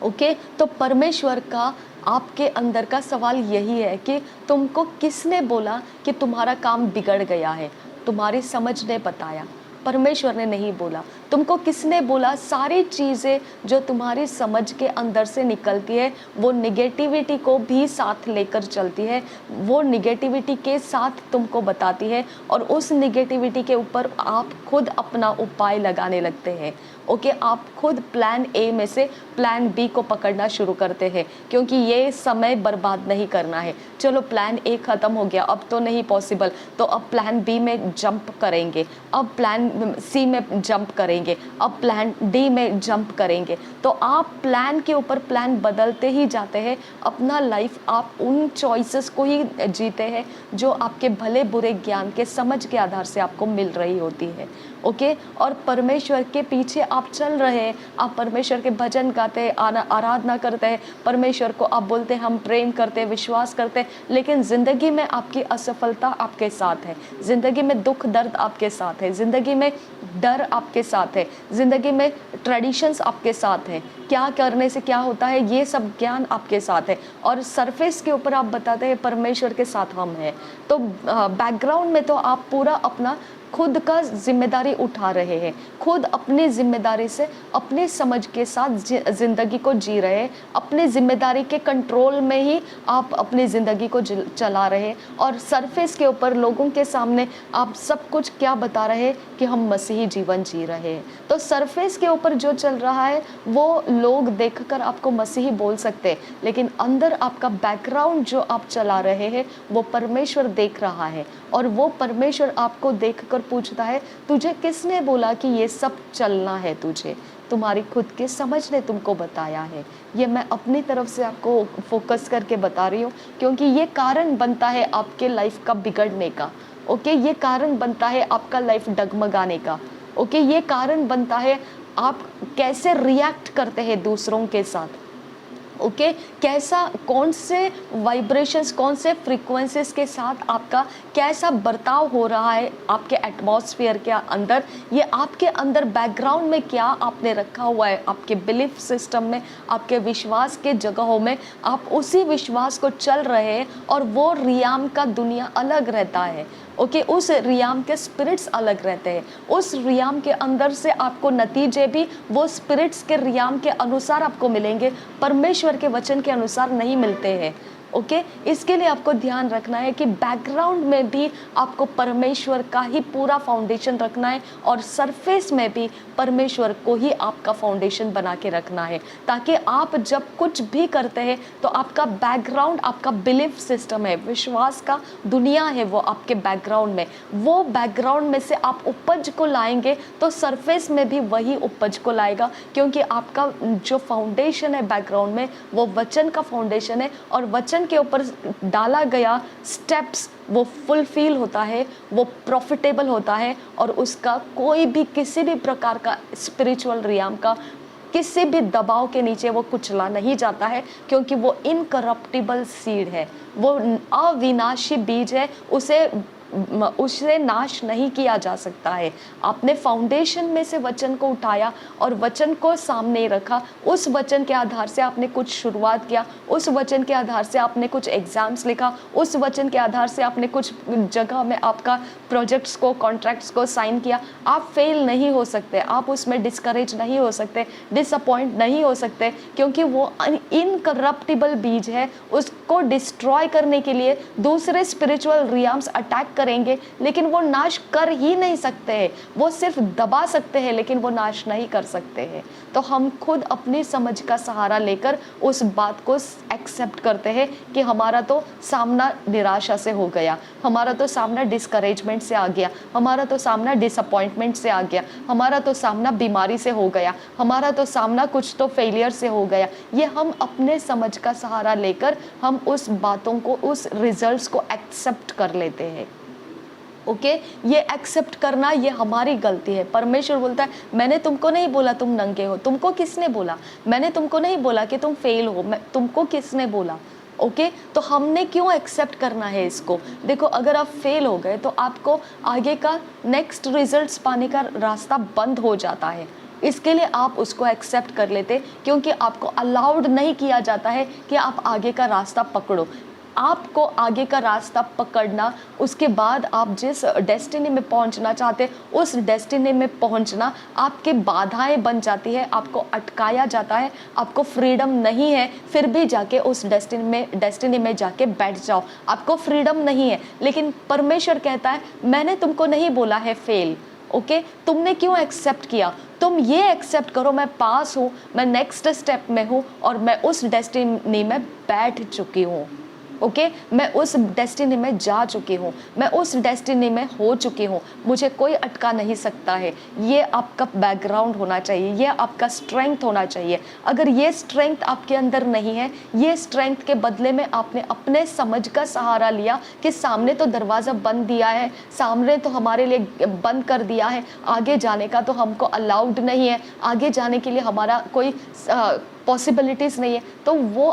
ओके, तो परमेश्वर का आपके अंदर का सवाल यही है कि तुमको किसने बोला कि तुम्हारा काम बिगड़ गया है? तुम्हारी समझ ने बताया, परमेश्वर ने नहीं बोला। तुमको किसने बोला? सारी चीज़ें जो तुम्हारी समझ के अंदर से निकलती है वो निगेटिविटी को भी साथ लेकर चलती है, वो निगेटिविटी के साथ तुमको बताती है, और उस निगेटिविटी के ऊपर आप खुद अपना उपाय लगाने लगते हैं। ओके, आप खुद प्लान ए में से प्लान बी को पकड़ना शुरू करते हैं, क्योंकि ये समय बर्बाद नहीं करना है। चलो प्लान ए ख़त्म हो गया, अब तो नहीं पॉसिबल, तो अब प्लान बी में जंप करेंगे, अब प्लान सी में जंप करेंगे, अब प्लान डी में जंप करेंगे। तो आप प्लान के ऊपर प्लान बदलते ही जाते हैं। अपना लाइफ आप उन चॉइसेस को ही जीते हैं जो आपके भले बुरे ज्ञान के समझ के आधार से आपको मिल रही होती है। ओके, और परमेश्वर के पीछे आप चल रहे हैं, आप परमेश्वर के भजन गाते हैं, आराधना करते हैं, परमेश्वर को आप बोलते हैं हम प्रेम करते हैं, विश्वास करते हैं, लेकिन ज़िंदगी में आपकी असफलता आपके साथ है, ज़िंदगी में दुख दर्द आपके साथ है, ज़िंदगी में डर आपके साथ है, ज़िंदगी में ट्रेडिशंस आपके साथ हैं, क्या करने से क्या होता है ये सब ज्ञान आपके साथ है, और सरफेस के ऊपर आप बताते हैं परमेश्वर के साथ हम हैं। तो बैकग्राउंड में तो आप पूरा अपना खुद का जिम्मेदारी उठा रहे हैं, खुद अपनी जिम्मेदारी से अपनी समझ के साथ ज़िंदगी को जी रहे हैं, अपनी जिम्मेदारी के कंट्रोल में ही आप अपनी ज़िंदगी को चला रहे हैं, और सरफेस के ऊपर लोगों के सामने आप सब कुछ क्या बता रहे हैं कि हम मसीही जीवन जी रहे हैं। तो सरफेस के ऊपर जो चल रहा है वो लोग देखकर आपको मसीही बोल सकते हैं, लेकिन अंदर आपका बैकग्राउंड जो आप चला रहे हैं वो परमेश्वर देख रहा है, और वो परमेश्वर आपको देखकर पूछता है तुझे किसने बोला कि ये सब चलना है? तुझे तुम्हारी खुद की समझ ने तुमको बताया है। ये मैं अपनी तरफ से आपको फोकस करके बता रही हूँ, क्योंकि ये कारण बनता है आपके लाइफ का बिगड़ने का। ओके, ये कारण बनता है आपका लाइफ डगमगाने का। ओके, ये कारण बनता है आप कैसे रिएक्ट करते हैं दूसरों के साथ। ओके, कैसा, कौन से वाइब्रेशंस, कौन से फ्रीक्वेंसीज के साथ आपका कैसा बर्ताव हो रहा है आपके एटमॉस्फेयर के अंदर, ये आपके अंदर बैकग्राउंड में क्या आपने रखा हुआ है, आपके बिलीफ सिस्टम में, आपके विश्वास के जगहों में आप उसी विश्वास को चल रहे हैं, और वो रियाम का दुनिया अलग रहता है। ओके, उस रियाम के स्पिरिट्स अलग रहते हैं, उस रियाम के अंदर से आपको नतीजे भी वो स्पिरिट्स के रियाम के अनुसार आपको मिलेंगे, परमेश्वर के वचन के अनुसार नहीं मिलते हैं। ओके, इसके लिए आपको ध्यान रखना है कि बैकग्राउंड में भी आपको परमेश्वर का ही पूरा फाउंडेशन रखना है, और सरफेस में भी परमेश्वर को ही आपका फाउंडेशन बना के रखना है, ताकि आप जब कुछ भी करते हैं तो आपका बैकग्राउंड, आपका बिलीफ सिस्टम है, विश्वास का दुनिया है, वो आपके बैकग्राउंड में, वो बैकग्राउंड में से आप उपज को लाएंगे तो सरफेस में भी वही उपज को लाएगा, क्योंकि आपका जो फाउंडेशन है बैकग्राउंड में वो वचन का फाउंडेशन है, और वचन के ऊपर डाला गया स्टेप्स वो फुलफिल होता है, वो प्रॉफिटेबल होता है, और उसका कोई भी किसी भी प्रकार का स्पिरिचुअल रियाम का किसी भी दबाव के नीचे वो कुचला नहीं जाता है, क्योंकि वो इनकरप्टिबल सीड है, वो अविनाशी बीज है, उसे उसे नाश नहीं किया जा सकता है। आपने फाउंडेशन में से वचन को उठाया और वचन को सामने रखा, उस वचन के आधार से आपने कुछ शुरुआत किया, उस वचन के आधार से आपने कुछ एग्जाम्स लिखा, उस वचन के आधार से आपने कुछ जगह में आपका प्रोजेक्ट्स को, कॉन्ट्रैक्ट्स को साइन किया। आप फेल नहीं हो सकते, आप उसमें डिस्करेज नहीं हो सकते, डिसअपॉइंट नहीं हो सकते, क्योंकि वो इनकरप्टिबल बीज है। उसको डिस्ट्रॉय करने के लिए दूसरे स्पिरिचुअल रियाम्स अटैक करेंगे, लेकिन वो नाश कर ही नहीं सकते हैं। वो सिर्फ दबा सकते हैं, लेकिन वो नाश नहीं कर सकते हैं। तो हम खुद अपनी समझ का सहारा लेकर उस बात को एक्सेप्ट करते हैं कि हमारा तो सामना निराशा से हो गया, हमारा तो सामना डिस्करेजमेंट से आ गया, हमारा तो सामना डिसअपॉइंटमेंट से आ गया, हमारा तो सामना बीमारी से हो गया, हमारा तो सामना कुछ तो फेलियर से हो गया। ये हम अपने समझ का सहारा लेकर हम उस बातों को, उस रिजल्ट्स को एक्सेप्ट कर लेते हैं। ओके ये एक्सेप्ट करना ये हमारी गलती है। परमेश्वर बोलता है मैंने तुमको नहीं बोला तुम नंगे हो, तुमको किसने बोला? मैंने तुमको नहीं बोला कि तुम फेल हो, तुमको किसने बोला? ओके तो हमने क्यों एक्सेप्ट करना है इसको? देखो अगर आप फेल हो गए तो आपको आगे का नेक्स्ट रिजल्ट्स पाने का रास्ता बंद हो जाता है। इसके लिए आप उसको एक्सेप्ट कर लेते, क्योंकि आपको अलाउड नहीं किया जाता है कि आप आगे का रास्ता पकड़ो। आपको आगे का रास्ता पकड़ना, उसके बाद आप जिस डेस्टिनी में पहुंचना चाहते उस डेस्टिनी में पहुंचना आपके बाधाएं बन जाती है, आपको अटकाया जाता है, आपको फ्रीडम नहीं है, फिर भी जाके उस डेस्टिनी में जाके बैठ जाओ, आपको फ्रीडम नहीं है। लेकिन परमेश्वर कहता है मैंने तुमको नहीं बोला है फेल। ओके तुमने क्यों एक्सेप्ट किया? तुम ये एक्सेप्ट करो मैं पास हूँ, मैं नेक्स्ट स्टेप में हूँ और मैं उस डेस्टिनी में बैठ चुकी हूँ। ओके मैं उस डेस्टिनी में जा चुकी हूँ, मैं उस डेस्टिनी में हो चुकी हूँ, मुझे कोई अटका नहीं सकता है। ये आपका बैकग्राउंड होना चाहिए, ये आपका स्ट्रेंथ होना चाहिए। अगर ये स्ट्रेंथ आपके अंदर नहीं है, ये स्ट्रेंथ के बदले में आपने अपने समझ का सहारा लिया कि सामने तो दरवाज़ा बंद दिया है, सामने तो हमारे लिए बंद कर दिया है, आगे जाने का तो हमको अलाउड नहीं है, आगे जाने के लिए हमारा कोई पॉसिबिलिटीज़ नहीं है, तो वो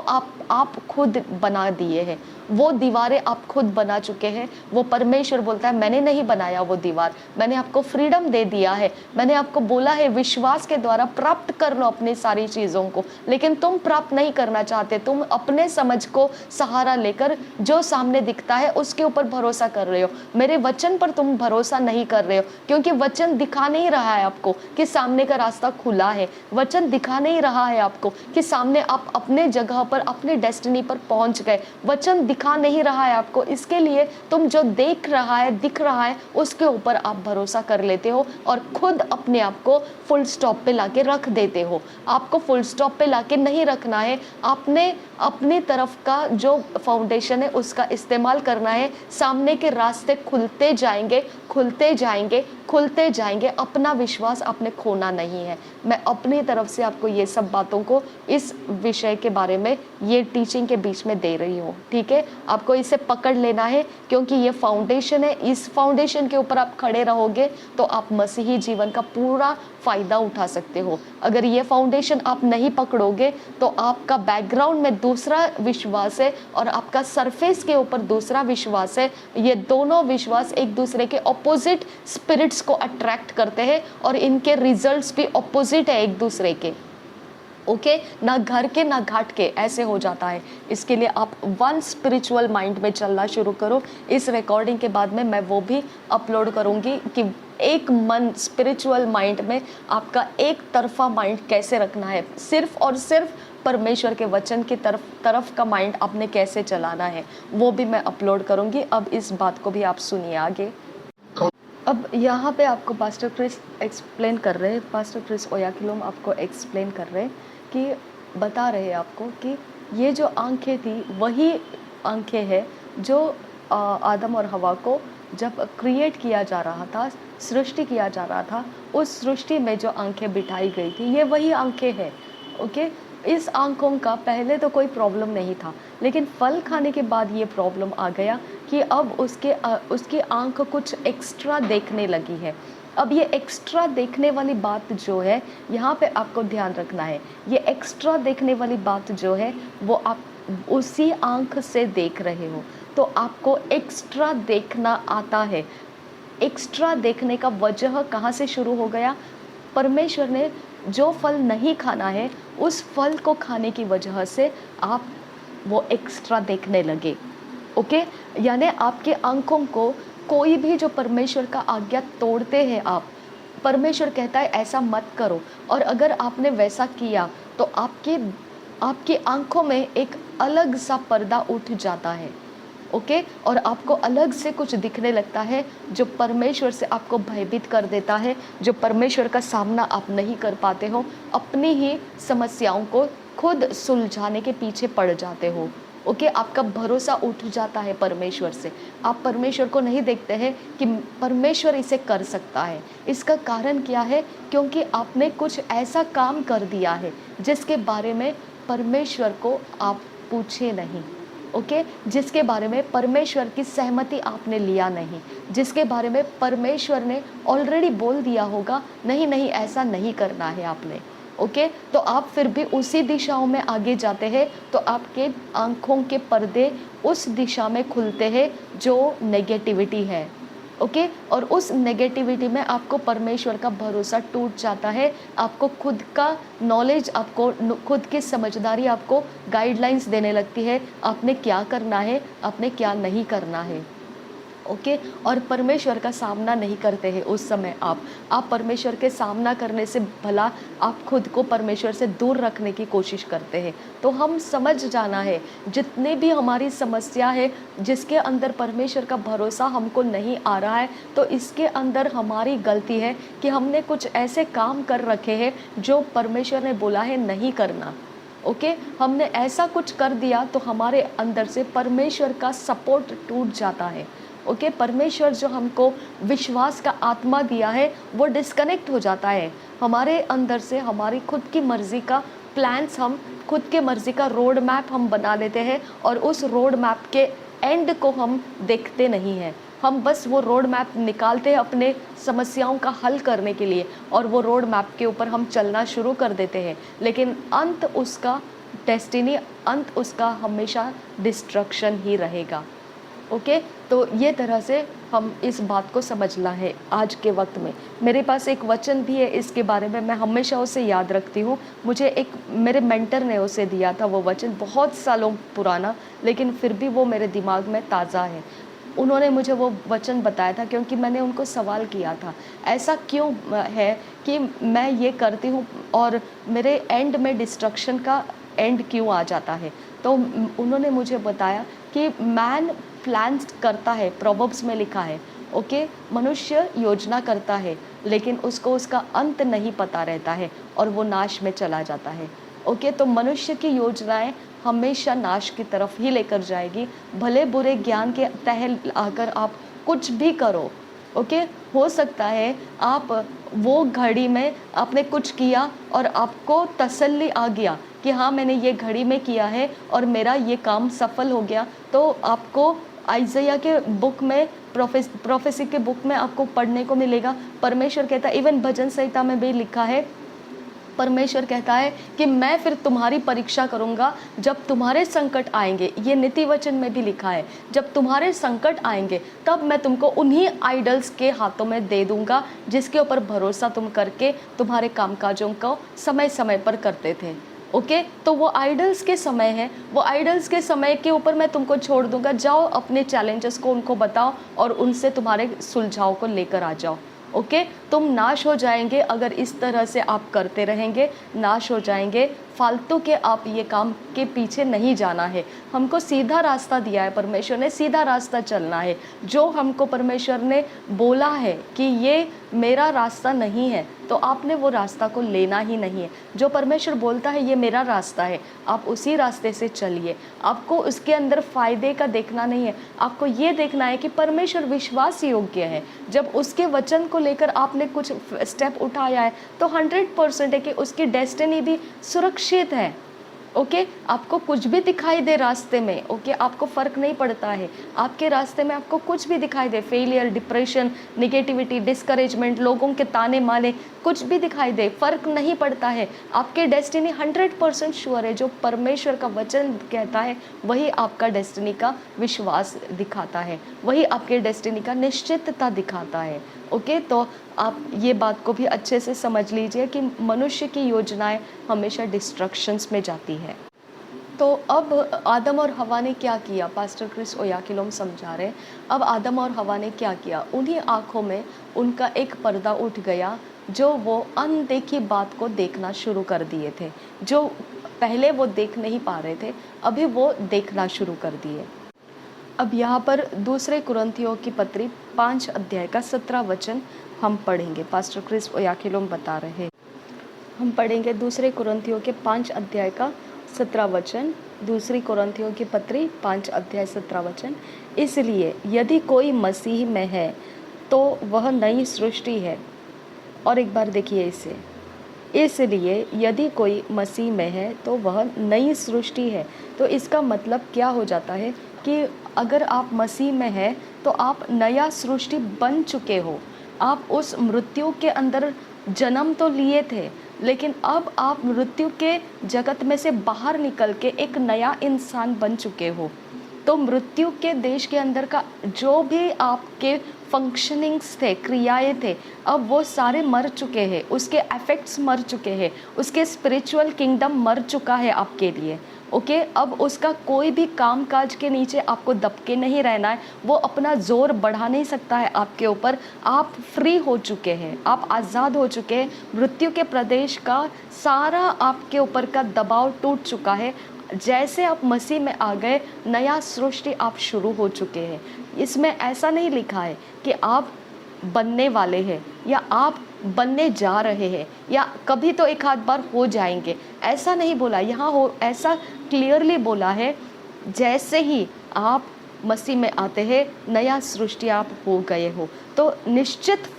आप खुद बना दिए हैं, वो दीवारें आप खुद बना चुके हैं। वो परमेश्वर बोलता है मैंने नहीं बनाया वो दीवार, मैंने आपको फ्रीडम दे दिया है, मैंने आपको बोला है विश्वास के द्वारा प्राप्त कर लो अपनी सारी चीज़ों को, लेकिन तुम प्राप्त नहीं करना चाहते। तुम अपने समझ को सहारा लेकर जो सामने दिखता है उसके ऊपर भरोसा कर रहे हो, मेरे वचन पर तुम भरोसा नहीं कर रहे हो, क्योंकि वचन दिखा नहीं रहा है आपको कि सामने का रास्ता खुला है, वचन दिखा नहीं रहा है आपको कि सामने आप अपने जगह पर, अपने डेस्टिनी पर पहुंच गए, वचन दिखा नहीं रहा है आपको। इसके लिए तुम जो दिख रहा है उसके ऊपर आप भरोसा कर लेते हो और खुद अपने आप को फुल स्टॉप पे लाके रख देते हो। आपको फुल स्टॉप पे लाके नहीं रखना है, आपने अपनी तरफ का जो फाउंडेशन है उसका इस्तेमाल करना है। सामने के रास्ते खुलते जाएंगे, खुलते जाएंगे, खुलते जाएंगे। अपना विश्वास आपने खोना नहीं है। मैं अपनी तरफ से आपको ये सब बातों को इस विषय के बारे में ये टीचिंग के बीच में दे रही हूँ, ठीक है? आपको इसे पकड़ लेना है, क्योंकि ये फाउंडेशन है। इस फाउंडेशन के ऊपर आप खड़े रहोगे तो आप मसीही जीवन का पूरा फ़ायदा उठा सकते हो। अगर ये फाउंडेशन आप नहीं पकड़ोगे तो आपका बैकग्राउंड में दूसरा विश्वास है और आपका सरफेस के ऊपर दूसरा विश्वास है। ये दोनों विश्वास एक दूसरे के ऑपोजिट स्पिरिट्स को अट्रैक्ट करते हैं और इनके रिजल्ट्स भी ऑपोजिट है एक दूसरे के। ओके ना घर के ना घाट के, ऐसे हो जाता है। इसके लिए आप वन स्पिरिचुअल माइंड में चलना शुरू करो। इस रिकॉर्डिंग के बाद में मैं वो भी अपलोड करूँगी कि एक मन, स्पिरिचुअल माइंड में आपका एक तरफा माइंड कैसे रखना है, सिर्फ और सिर्फ परमेश्वर के वचन की तरफ का माइंड आपने कैसे चलाना है, वो भी मैं अपलोड करूँगी। अब इस बात को भी आप सुनिए आगे। अब यहाँ पे आपको पास्टर क्रिस एक्सप्लेन कर रहे हैं, पास्टर क्रिस ओयाखिलोम आपको एक्सप्लेन कर रहे हैं कि बता रहे हैं आपको कि ये जो आंखें थी वही आंखें हैं जो आदम और हवा को जब क्रिएट किया जा रहा था, सृष्टि किया जा रहा था, उस सृष्टि में जो आंखें बिठाई गई थी ये वही आंखें हैं। ओके इस आंखों का पहले तो कोई प्रॉब्लम नहीं था, लेकिन फल खाने के बाद ये प्रॉब्लम आ गया कि अब उसकी आंख कुछ एक्स्ट्रा देखने लगी है। अब ये एक्स्ट्रा देखने वाली बात जो है यहाँ पे आपको ध्यान रखना है। ये एक्स्ट्रा देखने वाली बात जो है वो आप उसी आंख से देख रहे हो। तो आपको एक्स्ट्रा देखना आता है। एक्स्ट्रा देखने का वजह कहाँ से शुरू हो गया? परमेश्वर ने जो फल नहीं खाना है, उस फल को खाने की वजह से आप वो एक्स्ट्रा देखने लगे। ओके? यानी आपकी आँखों को कोई भी जो परमेश्वर का आज्ञा तोड़ते हैं आप, परमेश्वर कहता है ऐसा मत करो, और अगर आपने वैसा किया तो आपकी आपकी आँखों में एक अलग सा पर्दा उठ जाता है। ओके? और आपको अलग से कुछ दिखने लगता है जो परमेश्वर से आपको भयभीत कर देता है, जो परमेश्वर का सामना आप नहीं कर पाते हो, अपनी ही समस्याओं को खुद सुलझाने के पीछे पड़ जाते हो। ओके? आपका भरोसा उठ जाता है परमेश्वर से। आप परमेश्वर को नहीं देखते हैं कि परमेश्वर इसे कर सकता है। इसका कारण क्या है? क्योंकि आपने कुछ ऐसा काम कर दिया है जिसके बारे में परमेश्वर को आप पूछे नहीं। ओके? जिसके बारे में परमेश्वर की सहमति आपने लिया नहीं, जिसके बारे में परमेश्वर ने ऑलरेडी बोल दिया होगा, नहीं नहीं ऐसा नहीं करना है आपने। ओके? तो आप फिर भी उसी दिशाओं में आगे जाते हैं, तो आपके आँखों के पर्दे उस दिशा में खुलते हैं जो नेगेटिविटी है। ओके? और उस नेगेटिविटी में आपको परमेश्वर का भरोसा टूट जाता है। आपको खुद का नॉलेज, आपको खुद की समझदारी आपको गाइडलाइंस देने लगती है, आपने क्या करना है, आपने क्या नहीं करना है। ओके? और परमेश्वर का सामना नहीं करते हैं उस समय आप परमेश्वर के सामना करने से भला आप खुद को परमेश्वर से दूर रखने की कोशिश करते हैं। तो हम समझ जाना है, जितने भी हमारी समस्या है, जिसके अंदर परमेश्वर का भरोसा हमको नहीं आ रहा है, तो इसके अंदर हमारी गलती है कि हमने कुछ ऐसे काम कर रखे हैं जो परमेश्वर ने बोला है नहीं करना। ओके? हमने ऐसा कुछ कर दिया तो हमारे अंदर से परमेश्वर का सपोर्ट टूट जाता है। ओके? परमेश्वर जो हमको विश्वास का आत्मा दिया है वो डिस्कनेक्ट हो जाता है हमारे अंदर से। हमारी खुद की मर्जी का प्लान्स, हम खुद के मर्जी का रोड मैप हम बना लेते हैं, और उस रोड मैप के एंड को हम देखते नहीं हैं। हम बस वो रोड मैप निकालते हैं अपने समस्याओं का हल करने के लिए, और वो रोड मैप के ऊपर हम चलना शुरू कर देते हैं, लेकिन अंत उसका डेस्टिनी, अंत उसका हमेशा डिस्ट्रक्शन ही रहेगा। ओके? तो ये तरह से हम इस बात को समझना है आज के वक्त में। मेरे पास एक वचन भी है इसके बारे में, मैं हमेशा उसे याद रखती हूँ। मुझे एक मेरे मेंटर ने उसे दिया था, वो वचन बहुत सालों पुराना, लेकिन फिर भी वो मेरे दिमाग में ताज़ा है। उन्होंने मुझे वो वचन बताया था क्योंकि मैंने उनको सवाल किया था, ऐसा क्यों है कि मैं ये करती हूँ और मेरे एंड में डिस्ट्रक्शन का एंड क्यों आ जाता है? तो उन्होंने मुझे बताया कि मैन प्लान्स करता है, प्रोवर्ब्स में लिखा है। ओके? मनुष्य योजना करता है, लेकिन उसको उसका अंत नहीं पता रहता है और वो नाश में चला जाता है। ओके? तो मनुष्य की योजनाएं हमेशा नाश की तरफ ही लेकर जाएगी। भले बुरे ज्ञान के तहत आकर आप कुछ भी करो। ओके? हो सकता है आप वो घड़ी में आपने कुछ किया और आपको तसल्ली आ गया कि हाँ मैंने ये घड़ी में किया है और मेरा ये काम सफल हो गया। तो आपको आइज़ाया के बुक में, प्रोफेसी के बुक में आपको पढ़ने को मिलेगा। परमेश्वर कहता है, इवन भजन संहिता में भी लिखा है, परमेश्वर कहता है कि मैं फिर तुम्हारी परीक्षा करूंगा जब तुम्हारे संकट आएंगे। ये नीति वचन में भी लिखा है, जब तुम्हारे संकट आएंगे तब मैं तुमको उन्हीं आइडल्स के हाथों में दे दूंगा जिसके ऊपर भरोसा तुम करके तुम्हारे कामकाजों को समय समय पर करते थे। ओके? तो वो आइडल्स के समय है, वो आइडल्स के समय के ऊपर मैं तुमको छोड़ दूंगा। जाओ अपने चैलेंजेस को उनको बताओ और उनसे तुम्हारे सुलझाव को लेकर आ जाओ। ओके? तुम नाश हो जाएंगे अगर इस तरह से आप करते रहेंगे, नाश हो जाएंगे। फालतू के आप ये काम के पीछे नहीं जाना है। हमको सीधा रास्ता दिया है परमेश्वर ने, सीधा रास्ता चलना है। जो हमको परमेश्वर ने बोला है कि ये मेरा रास्ता नहीं है, तो आपने वो रास्ता को लेना ही नहीं है। जो परमेश्वर बोलता है ये मेरा रास्ता है, आप उसी रास्ते से चलिए। आपको उसके अंदर फ़ायदे का देखना नहीं है, आपको ये देखना है कि परमेश्वर विश्वास योग्य है। जब उसके वचन को लेकर आपने कुछ स्टेप उठाया है तो 100% है कि उसकी डेस्टिनी भी सुरक्षित है। ओके, आपको कुछ भी दिखाई दे रास्ते में, ओके, आपको फ़र्क नहीं पड़ता है। आपके रास्ते में आपको कुछ भी दिखाई दे, फेलियर, डिप्रेशन, नेगेटिविटी, डिस्करेजमेंट, लोगों के ताने-माने, कुछ भी दिखाई दे, फ़र्क नहीं पड़ता है। आपकी डेस्टिनी 100% श्योर है। जो परमेश्वर का वचन कहता है, वही आपका डेस्टिनी का विश्वास दिखाता है, वही आपके डेस्टिनी का निश्चितता दिखाता है। ओके, तो आप ये बात को भी अच्छे से समझ लीजिए कि मनुष्य की योजनाएँ हमेशा डिस्ट्रक्शंस में जाती है। तो अब आदम और हवा ने क्या किया, पास्टर क्रिस ओयाखिलोम समझा रहे हैं। अब आदम और हवा ने क्या किया, उन्हीं आँखों में उनका एक पर्दा उठ गया, जो वो अनदेखी बात को देखना शुरू कर दिए थे। जो पहले वो देख नहीं पा रहे थे, अभी वो देखना शुरू कर दिए। अब यहाँ पर दूसरे कुरिन्थियों की पत्री 5 अध्याय का 17 वचन हम पढ़ेंगे। पास्टर क्रिस ओयाखिलोम बता रहे हैं। हम पढ़ेंगे दूसरे कुरिन्थियों के 5 अध्याय का 17 वचन। दूसरी कुरिन्थियों की पत्री 5 अध्याय 17 वचन। इसलिए यदि कोई मसीह में है तो वह नई सृष्टि है। और एक बार देखिए इसे, इसलिए यदि कोई मसीह में है तो वह नई सृष्टि है। तो इसका मतलब क्या हो जाता है कि अगर आप मसीह में हैं तो आप नया सृष्टि बन चुके हो। आप उस मृत्यु के अंदर जन्म तो लिए थे, लेकिन अब आप मृत्यु के जगत में से बाहर निकल के एक नया इंसान बन चुके हो। तो मृत्यु के देश के अंदर का जो भी आपके फंक्शनिंग्स थे, क्रियाएं थे, अब वो सारे मर चुके हैं, उसके इफेक्ट्स मर चुके हैं, उसके स्पिरिचुअल किंगडम मर चुका है आपके लिए। ओके, अब उसका कोई भी काम काज के नीचे आपको दबके नहीं रहना है, वो अपना जोर बढ़ा नहीं सकता है आपके ऊपर। आप फ्री हो चुके हैं, आप आज़ाद हो चुके हैं। मृत्यु के प्रदेश का सारा आपके ऊपर का दबाव टूट चुका है। जैसे आप मसीह में आ गए, नया सृष्टि आप शुरू हो चुके हैं। इसमें ऐसा नहीं लिखा है कि आप बनने वाले हैं या आप बनने जा रहे हैं या कभी तो एक आध बार हो जाएंगे, ऐसा नहीं बोला यहाँ। हो ऐसा क्लियरली बोला है, जैसे ही आप मसीह में आते हैं नया सृष्टि आप हो गए हो। तो निश्चित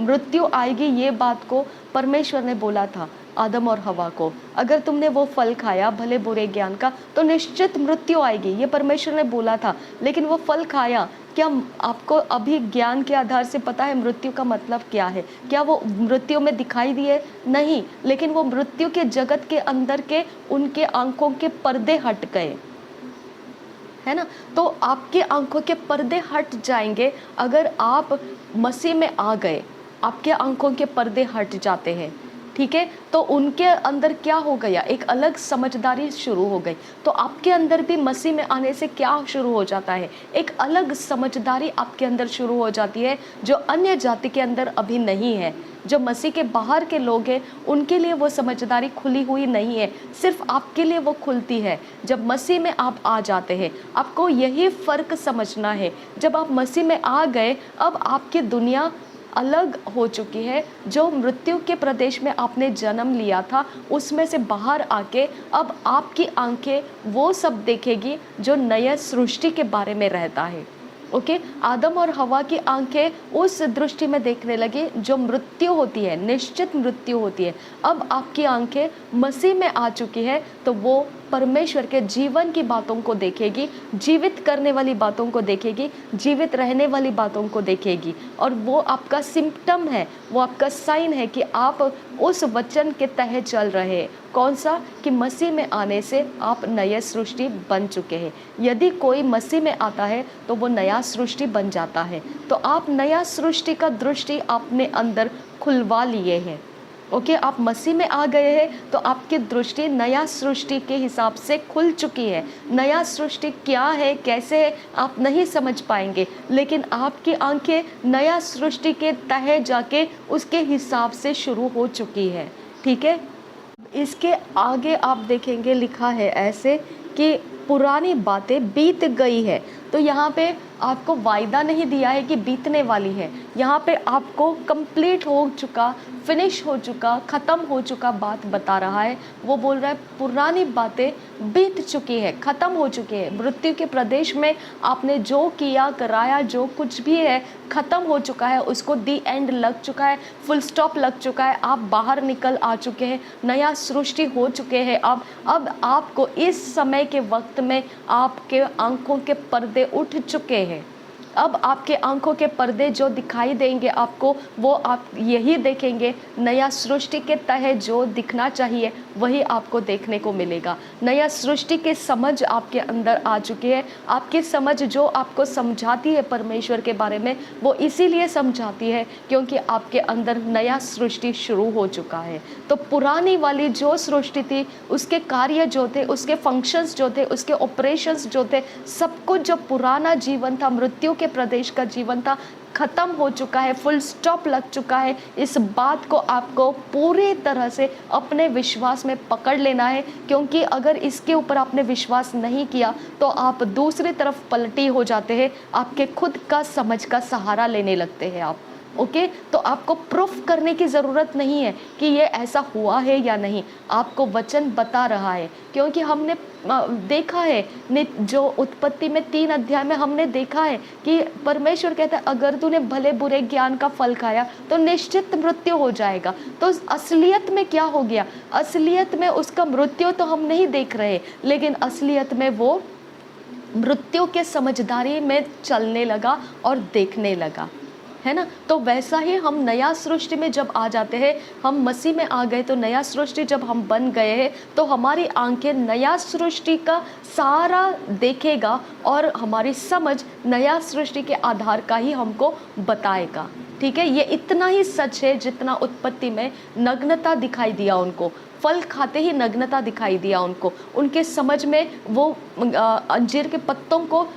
मृत्यु आएगी, ये बात को परमेश्वर ने बोला था आदम और हवा को। अगर तुमने वो फल खाया भले बुरे ज्ञान का तो निश्चित मृत्यु आएगी, ये परमेश्वर ने बोला था। लेकिन वो फल खाया, क्या आपको अभी ज्ञान के आधार से पता है मृत्यु का मतलब क्या है? क्या वो मृत्यु में दिखाई दिए? नहीं, लेकिन वो मृत्यु के जगत के अंदर के उनके आंखों के पर्दे हट गए, है ना। तो आपके आंखों के पर्दे हट जाएंगे अगर आप मसीह में आ गए, आपके आंखों के पर्दे हट जाते हैं, ठीक है। तो उनके अंदर क्या हो गया, एक अलग समझदारी शुरू हो गई। तो आपके अंदर भी मसीह में आने से क्या शुरू हो जाता है, एक अलग समझदारी आपके अंदर शुरू हो जाती है, जो अन्य जाति के अंदर अभी नहीं है। जो मसीह के बाहर के लोग हैं उनके लिए वो समझदारी खुली हुई नहीं है, सिर्फ आपके लिए वो खुलती है जब मसीह में आप आ जाते हैं। आपको यही फ़र्क समझना है। जब आप मसीह में आ गए, अब आपकी दुनिया अलग हो चुकी है। जो मृत्यु के प्रदेश में आपने जन्म लिया था, उसमें से बाहर आके अब आपकी आंखें वो सब देखेगी जो नए सृष्टि के बारे में रहता है। ओके, आदम और हवा की आंखें उस दृष्टि में देखने लगी जो मृत्यु होती है, निश्चित मृत्यु होती है। अब आपकी आंखें मसीह में आ चुकी है, तो वो परमेश्वर के जीवन की बातों को देखेगी, जीवित करने वाली बातों को देखेगी, जीवित रहने वाली बातों को देखेगी। और वो आपका सिम्पटम है, वो आपका साइन है कि आप उस वचन के तहत चल रहे हैं। कौन सा? कि मसीह में आने से आप नए सृष्टि बन चुके हैं। यदि कोई मसीह में आता है तो वो नया सृष्टि बन जाता है। तो आप नया सृष्टि का दृष्टि अपने अंदर खुलवा लिए हैं। ओके, आप मसीह में आ गए हैं तो आपकी दृष्टि नया सृष्टि के हिसाब से खुल चुकी है। नया सृष्टि क्या है, कैसे है, आप नहीं समझ पाएंगे, लेकिन आपकी आंखें नया सृष्टि के तहत जाके उसके हिसाब से शुरू हो चुकी है, ठीक है। इसके आगे आप देखेंगे लिखा है ऐसे कि पुरानी बातें बीत गई है। तो यहाँ पे आपको वायदा नहीं दिया है कि बीतने वाली है, यहाँ पे आपको कंप्लीट हो चुका, फिनिश हो चुका, ख़त्म हो चुका बात बता रहा है। वो बोल रहा है पुरानी बातें बीत चुकी है, ख़त्म हो चुकी है। मृत्यु के प्रदेश में आपने जो किया कराया, जो कुछ भी है, ख़त्म हो चुका है, उसको दी एंड लग चुका है, फुल स्टॉप लग चुका है। आप बाहर निकल आ चुके हैं, नया सृष्टि हो चुके हैं। अब आपको इस समय के वक्त में आपके आंखों के पर्दे उठ चुके हैं। अब आपके आंखों के पर्दे जो दिखाई देंगे आपको, वो आप यही देखेंगे, नया सृष्टि के तहत जो दिखना चाहिए वही आपको देखने को मिलेगा। नया सृष्टि की समझ आपके अंदर आ चुकी है। आपकी समझ जो आपको समझाती है परमेश्वर के बारे में, वो इसीलिए समझाती है क्योंकि आपके अंदर नया सृष्टि शुरू हो चुका है। तो पुरानी वाली जो सृष्टि थी, उसके कार्य जो थे, उसके फंक्शंस जो थे, उसके ऑपरेशंस जो थे, सब कुछ जो पुराना जीवन था, मृत्यु के प्रदेश का जीवन था, खत्म हो चुका है, फुल स्टॉप लग चुका है। इस बात को आपको पूरी तरह से अपने विश्वास में पकड़ लेना है, क्योंकि अगर इसके ऊपर आपने विश्वास नहीं किया तो आप दूसरी तरफ पलटी हो जाते हैं, आपके खुद का समझ का सहारा लेने लगते हैं आप। ओके, तो आपको प्रूफ करने की ज़रूरत नहीं है कि ये ऐसा हुआ है या नहीं, आपको वचन बता रहा है। क्योंकि हमने देखा है, जो उत्पत्ति में 3 अध्याय में हमने देखा है कि परमेश्वर कहता है अगर तूने भले बुरे ज्ञान का फल खाया तो निश्चित मृत्यु हो जाएगा। तो असलियत में क्या हो गया? असलियत में उसका मृत्यु तो हम नहीं देख रहे, लेकिन असलियत में वो मृत्यु के समझदारी में चलने लगा और देखने लगा, है ना। तो वैसा ही हम नया सृष्टि में जब आ जाते हैं, हम मसीह में आ गए, तो नया सृष्टि जब हम बन गए हैं तो हमारी आंखें नया सृष्टि का सारा देखेगा और हमारी समझ नया सृष्टि के आधार का ही हमको बताएगा। ठीक है, ये इतना ही सच है जितना उत्पत्ति में नग्नता दिखाई दिया उनको, फल खाते ही नग्नता दिखाई दिया उनको, उनके समझ में वो अंजीर के पत्तों को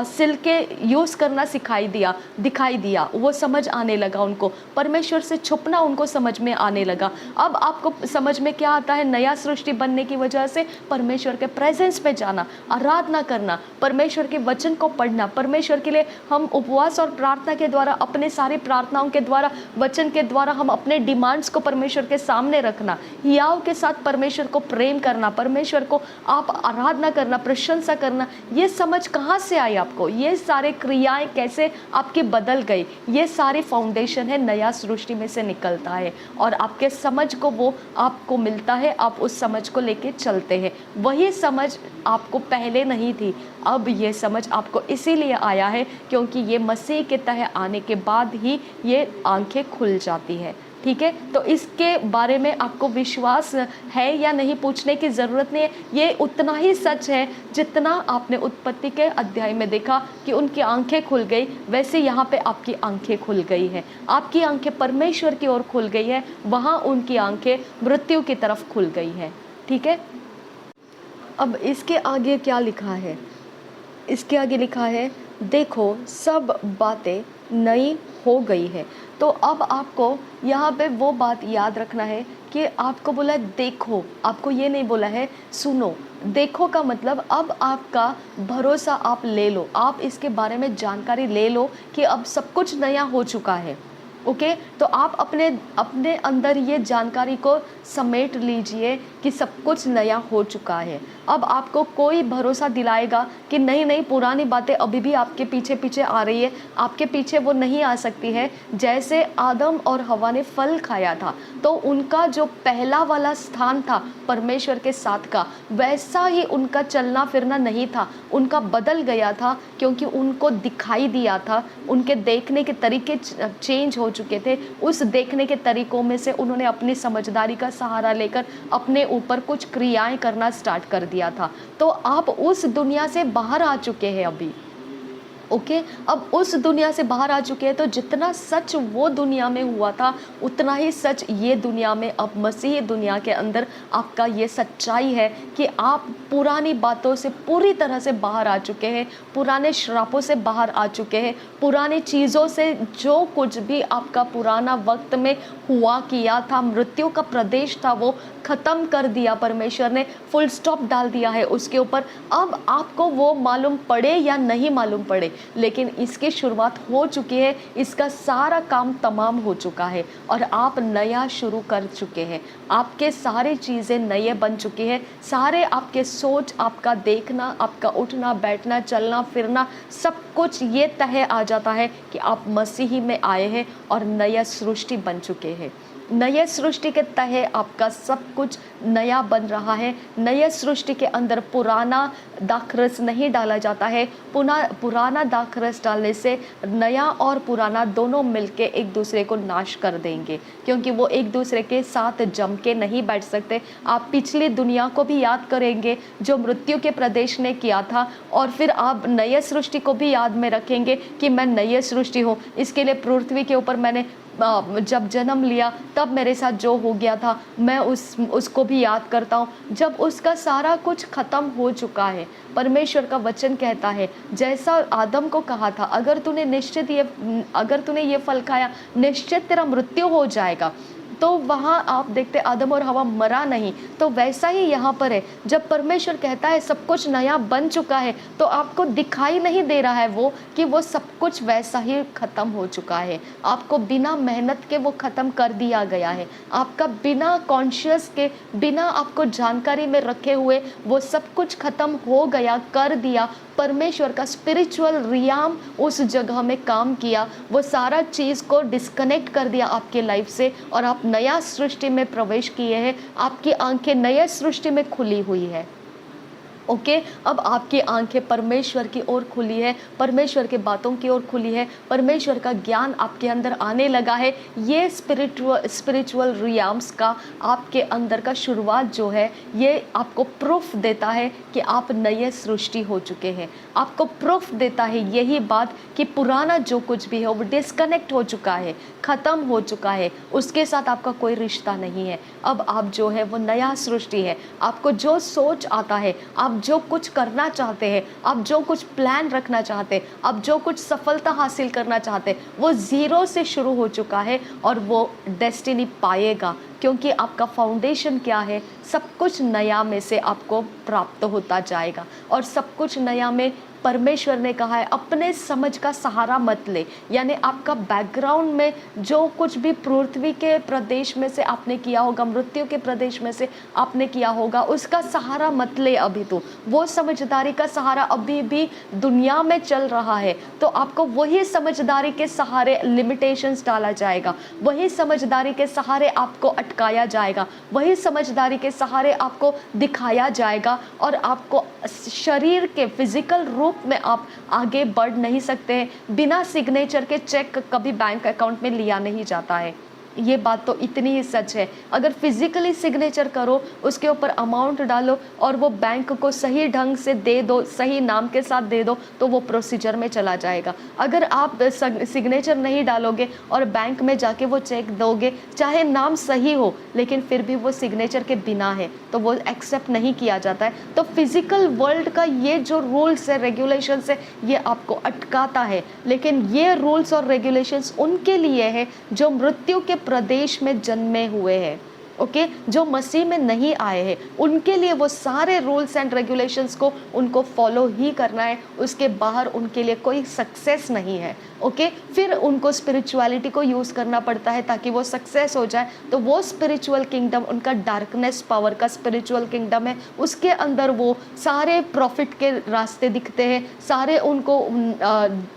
सिल के यूज़ करना दिखाई दिया, वो समझ आने लगा उनको, परमेश्वर से छुपना उनको समझ में आने लगा। अब आपको समझ में क्या आता है? नया सृष्टि बनने की वजह से परमेश्वर के प्रेजेंस में जाना, आराधना करना, परमेश्वर के वचन को पढ़ना, परमेश्वर के लिए हम उपवास और प्रार्थना के द्वारा, अपने सारी प्रार्थनाओं के द्वारा, वचन के द्वारा हम अपने डिमांड्स को परमेश्वर के सामने रखना, हियाव के साथ परमेश्वर को प्रेम करना, परमेश्वर को आप आराधना करना, प्रशंसा करना। ये समझ कहाँ से आई आपको? ये सारे क्रियाएं कैसे आपकी बदल गई? ये सारी फाउंडेशन है, नया सृष्टि में से निकलता है और आपके समझ को वो आपको मिलता है, आप उस समझ को लेके चलते हैं। वही समझ आपको पहले नहीं थी, अब ये समझ आपको इसीलिए आया है क्योंकि ये मसीह के तहत आने के बाद ही ये आंखें खुल जाती है। ठीक है, तो इसके बारे में आपको विश्वास है या नहीं पूछने की ज़रूरत नहीं है। ये उतना ही सच है जितना आपने उत्पत्ति के अध्याय में देखा कि उनकी आंखें खुल गई, वैसे यहाँ पे आपकी आंखें खुल गई है। आपकी आंखें परमेश्वर की ओर खुल गई है, वहाँ उनकी आंखें मृत्यु की तरफ खुल गई है। ठीक है, अब इसके आगे क्या लिखा है? इसके आगे लिखा है, देखो सब बातें नई हो गई है। तो अब आपको यहाँ पे वो बात याद रखना है कि आपको बोला है देखो, आपको ये नहीं बोला है सुनो। देखो का मतलब अब आपका भरोसा आप ले लो, आप इसके बारे में जानकारी ले लो कि अब सब कुछ नया हो चुका है। ओके, तो आप अपने अंदर ये जानकारी को समेट लीजिए कि सब कुछ नया हो चुका है। अब आपको कोई भरोसा दिलाएगा कि नहीं नहीं, पुरानी बातें अभी भी आपके पीछे पीछे आ रही है, आपके पीछे वो नहीं आ सकती है। जैसे आदम और हवा ने फल खाया था तो उनका जो पहला वाला स्थान था परमेश्वर के साथ का, वैसा ही उनका चलना फिरना नहीं था, उनका बदल गया था क्योंकि उनको दिखाई दिया था, उनके देखने के तरीके चेंज हो चुके थे। उस देखने के तरीकों में से उन्होंने अपनी समझदारी का सहारा लेकर अपने ऊपर कुछ क्रियाएं करना स्टार्ट कर दिया था। तो आप उस दुनिया से बाहर आ चुके हैं अभी। ओके अब उस दुनिया से बाहर आ चुके हैं, तो जितना सच वो दुनिया में हुआ था उतना ही सच ये दुनिया में, अब मसीही दुनिया के अंदर आपका ये सच्चाई है कि आप पुरानी बातों से पूरी तरह से बाहर आ चुके हैं, पुराने श्रापों से बाहर आ चुके हैं, पुरानी चीज़ों से, जो कुछ भी आपका पुराना वक्त में हुआ किया था, मृत्यु का प्रदेश था, वो ख़त्म कर दिया परमेश्वर ने, फुल स्टॉप डाल दिया है उसके ऊपर। अब आपको वो मालूम पड़े या नहीं मालूम पड़े, लेकिन इसकी शुरुआत हो चुकी है, इसका सारा काम तमाम हो चुका है और आप नया शुरू कर चुके हैं। आपके सारी चीज़ें नए बन चुकी हैं, सारे आपके सोच, आपका देखना, आपका उठना बैठना चलना फिरना, सब कुछ ये तय आ जाता है कि आप मसीही में आए हैं और नया सृष्टि बन चुके हैं। नए सृष्टि के तहे आपका सब कुछ नया बन रहा है। नए सृष्टि के अंदर पुराना दाखरस नहीं डाला जाता है। पुराना दाखरस डालने से नया और पुराना दोनों मिलके एक दूसरे को नाश कर देंगे, क्योंकि वो एक दूसरे के साथ जम के नहीं बैठ सकते। आप पिछली दुनिया को भी याद करेंगे जो मृत्यु के प्रदेश ने किया था, और फिर आप नए सृष्टि को भी याद में रखेंगे कि मैं नए सृष्टि हूँ। इसके लिए पृथ्वी के ऊपर मैंने जब जन्म लिया तब मेरे साथ जो हो गया था, मैं उसको भी याद करता हूँ। जब उसका सारा कुछ ख़त्म हो चुका है, परमेश्वर का वचन कहता है, जैसा आदम को कहा था, अगर तूने ये फल खाया निश्चित तेरा मृत्यु हो जाएगा, तो वहाँ आप देखते आदम और हवा मरा नहीं। तो वैसा ही यहाँ पर है, जब परमेश्वर कहता है सब कुछ नया बन चुका है, तो आपको दिखाई नहीं दे रहा है वो कि वो सब कुछ वैसा ही ख़त्म हो चुका है। आपको बिना मेहनत के वो ख़त्म कर दिया गया है। आपका बिना कॉन्शियस के, बिना आपको जानकारी में रखे हुए वो सब कुछ ख़त्म हो गया, कर दिया। परमेश्वर का स्पिरिचुअल रियाम उस जगह में काम किया, वो सारा चीज़ को डिस्कनेक्ट कर दिया आपके लाइफ से, और आप नया सृष्टि में प्रवेश किए हैं। आपकी आंखें नए सृष्टि में खुली हुई है। ओके अब आपकी आंखें परमेश्वर की ओर खुली है, परमेश्वर के बातों की ओर खुली है, परमेश्वर का ज्ञान आपके अंदर आने लगा है। ये स्पिरिचुअल रियाम्स का आपके अंदर का शुरुआत जो है, ये आपको प्रूफ देता है कि आप नए सृष्टि हो चुके हैं। आपको प्रूफ देता है यही बात कि पुराना जो कुछ भी है वो डिस्कनेक्ट हो चुका है, ख़त्म हो चुका है, उसके साथ आपका कोई रिश्ता नहीं है। अब आप जो है वो नया सृष्टि है। आपको जो सोच आता है, आप जो कुछ करना चाहते हैं, आप जो कुछ प्लान रखना चाहते हैं, आप जो कुछ सफलता हासिल करना चाहते हैं, वो ज़ीरो से शुरू हो चुका है और वो डेस्टिनी पाएगा, क्योंकि आपका फाउंडेशन क्या है, सब कुछ नया में से आपको प्राप्त होता जाएगा। और सब कुछ नया में परमेश्वर ने कहा है अपने समझ का सहारा मत ले, यानी आपका बैकग्राउंड में जो कुछ भी पृथ्वी के प्रदेश में से आपने किया होगा, मृत्यु के प्रदेश में से आपने किया होगा, उसका सहारा मत ले। अभी तो वो समझदारी का सहारा अभी भी दुनिया में चल रहा है, तो आपको वही समझदारी के सहारे लिमिटेशंस डाला जाएगा, वही समझदारी के सहारे आपको अटकाया जाएगा, वही समझदारी के सहारे आपको दिखाया जाएगा, और आपको शरीर के फिजिकल रूप में आप आगे बढ़ नहीं सकते हैं। बिना सिग्नेचर के चेक कभी बैंक अकाउंट में लिया नहीं जाता है। ये बात तो इतनी ही सच है। अगर फिजिकली सिग्नेचर करो, उसके ऊपर अमाउंट डालो और वो बैंक को सही ढंग से दे दो, सही नाम के साथ दे दो, तो वो प्रोसीजर में चला जाएगा। अगर आप सिग्नेचर नहीं डालोगे और बैंक में जाके वो चेक दोगे, चाहे नाम सही हो लेकिन फिर भी वो सिग्नेचर के बिना है, तो वो एक्सेप्ट नहीं किया जाता है। तो फिजिकल वर्ल्ड का ये जो रूल्स है, रेगुलेशंस है, ये आपको अटकाता है। लेकिन ये रूल्स और रेगुलेशंस उनके लिए है जो मृत्यु के प्रदेश में जन्मे हुए हैं। ओके जो मसीह में नहीं आए हैं, उनके लिए वो सारे रूल्स एंड रेगुलेशंस को उनको फॉलो ही करना है, उसके बाहर उनके लिए कोई सक्सेस नहीं है। ओके फिर उनको स्पिरिचुअलिटी को यूज़ करना पड़ता है ताकि वो सक्सेस हो जाए। तो वो स्पिरिचुअल किंगडम उनका डार्कनेस पावर का स्पिरिचुअल किंगडम है, उसके अंदर वो सारे प्रॉफिट के रास्ते दिखते हैं, सारे उनको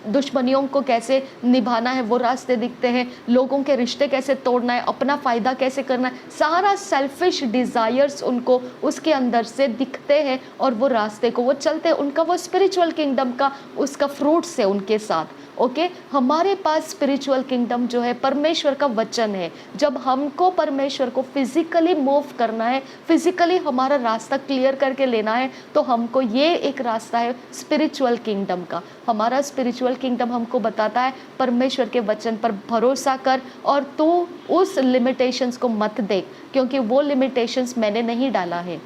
दुश्मनियों को कैसे निभाना है वो रास्ते दिखते हैं, लोगों के रिश्ते कैसे तोड़ना है, अपना फ़ायदा कैसे करना है, सारा सेल्फिश डिज़ायर्स उनको उसके अंदर से दिखते हैं और वो रास्ते को वो चलते हैं, उनका वो स्पिरिचुअल किंगडम का उसका फ्रूट्स है उनके साथ। ओके, हमारे पास स्पिरिचुअल किंगडम जो है परमेश्वर का वचन है। जब हमको परमेश्वर को फिजिकली मूव करना है, फिजिकली हमारा रास्ता क्लियर करके लेना है, तो हमको ये एक रास्ता है स्पिरिचुअल किंगडम का। हमारा स्पिरिचुअल किंगडम हमको बताता है परमेश्वर के वचन पर भरोसा कर और तू उस लिमिटेशंस को मत देख, क्योंकि वो लिमिटेशंस मैंने नहीं डाला है।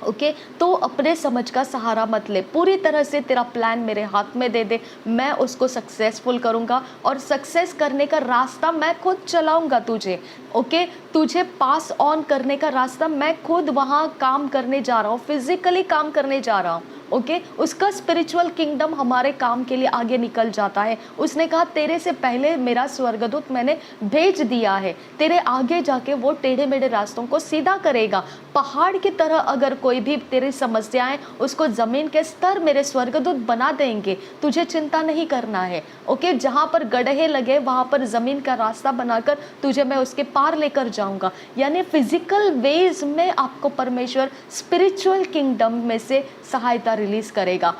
ओके, तो अपने समझ का सहारा मत ले, पूरी तरह से तेरा प्लान मेरे हाथ में दे दे, मैं उसको सक्सेसफुल करूँगा और सक्सेस करने का रास्ता मैं खुद चलाऊँगा तुझे। ओके, तुझे पास ऑन करने का रास्ता मैं खुद वहाँ काम करने जा रहा हूँ, फिजिकली काम करने जा रहा हूँ। ओके, उसका स्पिरिचुअल किंगडम हमारे काम के लिए आगे निकल जाता है। उसने कहा तेरे से पहले मेरा स्वर्गदूत मैंने भेज दिया है, तेरे आगे जाके वो टेढ़े मेढ़े रास्तों को सीधा करेगा। पहाड़ की तरह अगर कोई भी तेरी समस्याएं, उसको ज़मीन के स्तर मेरे स्वर्गदूत बना देंगे, तुझे चिंता नहीं करना है। ओके, जहाँ पर गड्ढे लगे वहाँ पर ज़मीन का रास्ता बनाकर तुझे मैं उसके पार लेकर जाऊँगा। यानी फिजिकल वेज में आपको परमेश्वर स्पिरिचुअल किंगडम में से सहायता रिलीज करेगा,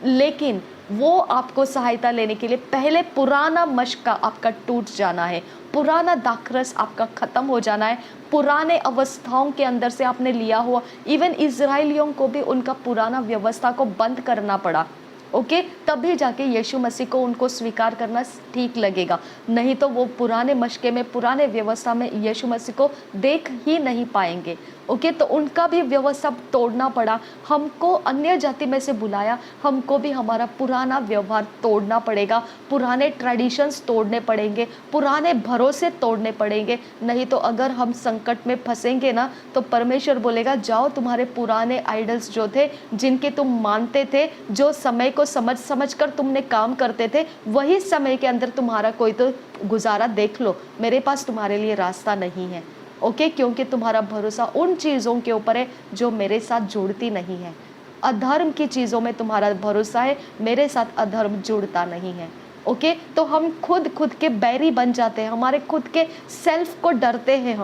लेकिन वो आपको सहायता लेने के लिए पहले पुराना मशका आपका टूट जाना है, पुराना दाखरस आपका खत्म हो जाना है, पुराने अवस्थाओं के अंदर से आपने लिया हुआ। इवन इजराइलियों को भी उनका पुराना व्यवस्था को बंद करना पड़ा। ओके, तभी जाके यीशु मसीह को उनको स्वीकार करना ठीक लगेगा, नहीं तो वो पुराने मशके में, पुराने व्यवस्था में यीशु मसीह को देख ही नहीं पाएंगे। ओके, तो उनका भी व्यवस्था तोड़ना पड़ा। हमको अन्य जाति में से बुलाया, हमको भी हमारा पुराना व्यवहार तोड़ना पड़ेगा, पुराने ट्रेडिशंस तोड़ने पड़ेंगे, पुराने भरोसे तोड़ने पड़ेंगे। नहीं तो अगर हम संकट में फंसेंगे ना, तो परमेश्वर बोलेगा जाओ, तुम्हारे पुराने आइडल्स जो थे, जिनके तुम मानते थे, जो समय को समझ कर तुमने काम करते थे, वही समय के अंदर तुम्हारा कोई तो गुजारा देख लो, मेरे पास तुम्हारे लिए रास्ता नहीं है। ओके, क्योंकि तुम्हारा भरोसा उन चीज़ों के ऊपर है जो मेरे साथ जुड़ती नहीं है। अधर्म की चीज़ों में तुम्हारा भरोसा है, मेरे साथ अधर्म जुड़ता नहीं है। ओके, तो हम खुद के बैरी बन जाते हैं, हमारे खुद के सेल्फ को डरते हैं,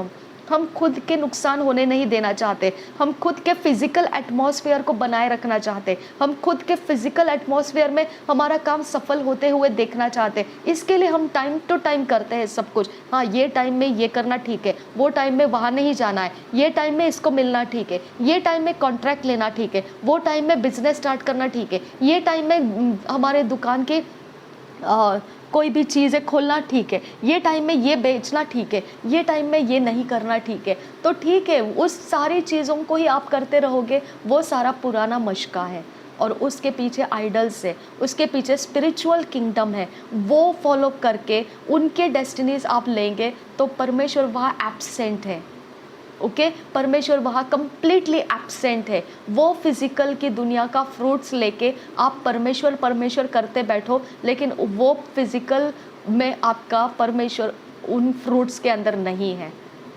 हम खुद के नुकसान होने नहीं देना चाहते, हम खुद के फिजिकल एटमॉस्फेयर को बनाए रखना चाहते, हम खुद के फिजिकल एटमॉस्फेयर में हमारा काम सफल होते हुए देखना चाहते। इसके लिए हम टाइम टू टाइम करते हैं सब कुछ। हाँ, ये टाइम में ये करना ठीक है, वो टाइम में वहाँ नहीं जाना है, ये टाइम में इसको मिलना ठीक है, ये टाइम में कॉन्ट्रैक्ट लेना ठीक है, वो टाइम में बिजनेस स्टार्ट करना ठीक है, ये टाइम में हमारे दुकान की कोई भी चीज़ें खोलना ठीक है, ये टाइम में ये बेचना ठीक है, ये टाइम में ये नहीं करना ठीक है। तो ठीक है, उस सारी चीज़ों को ही आप करते रहोगे, वो सारा पुराना मशका है और उसके पीछे आइडल्स है, उसके पीछे स्पिरिचुअल किंगडम है। वो फॉलो करके उनके डेस्टिनीज आप लेंगे तो परमेश्वर वहाँ एब्सेंट है। ओके, परमेश्वर वहाँ कंप्लीटली एब्सेंट है। वो फिजिकल की दुनिया का फ्रूट्स लेके आप परमेश्वर करते बैठो, लेकिन वो फिजिकल में आपका परमेश्वर उन फ्रूट्स के अंदर नहीं है।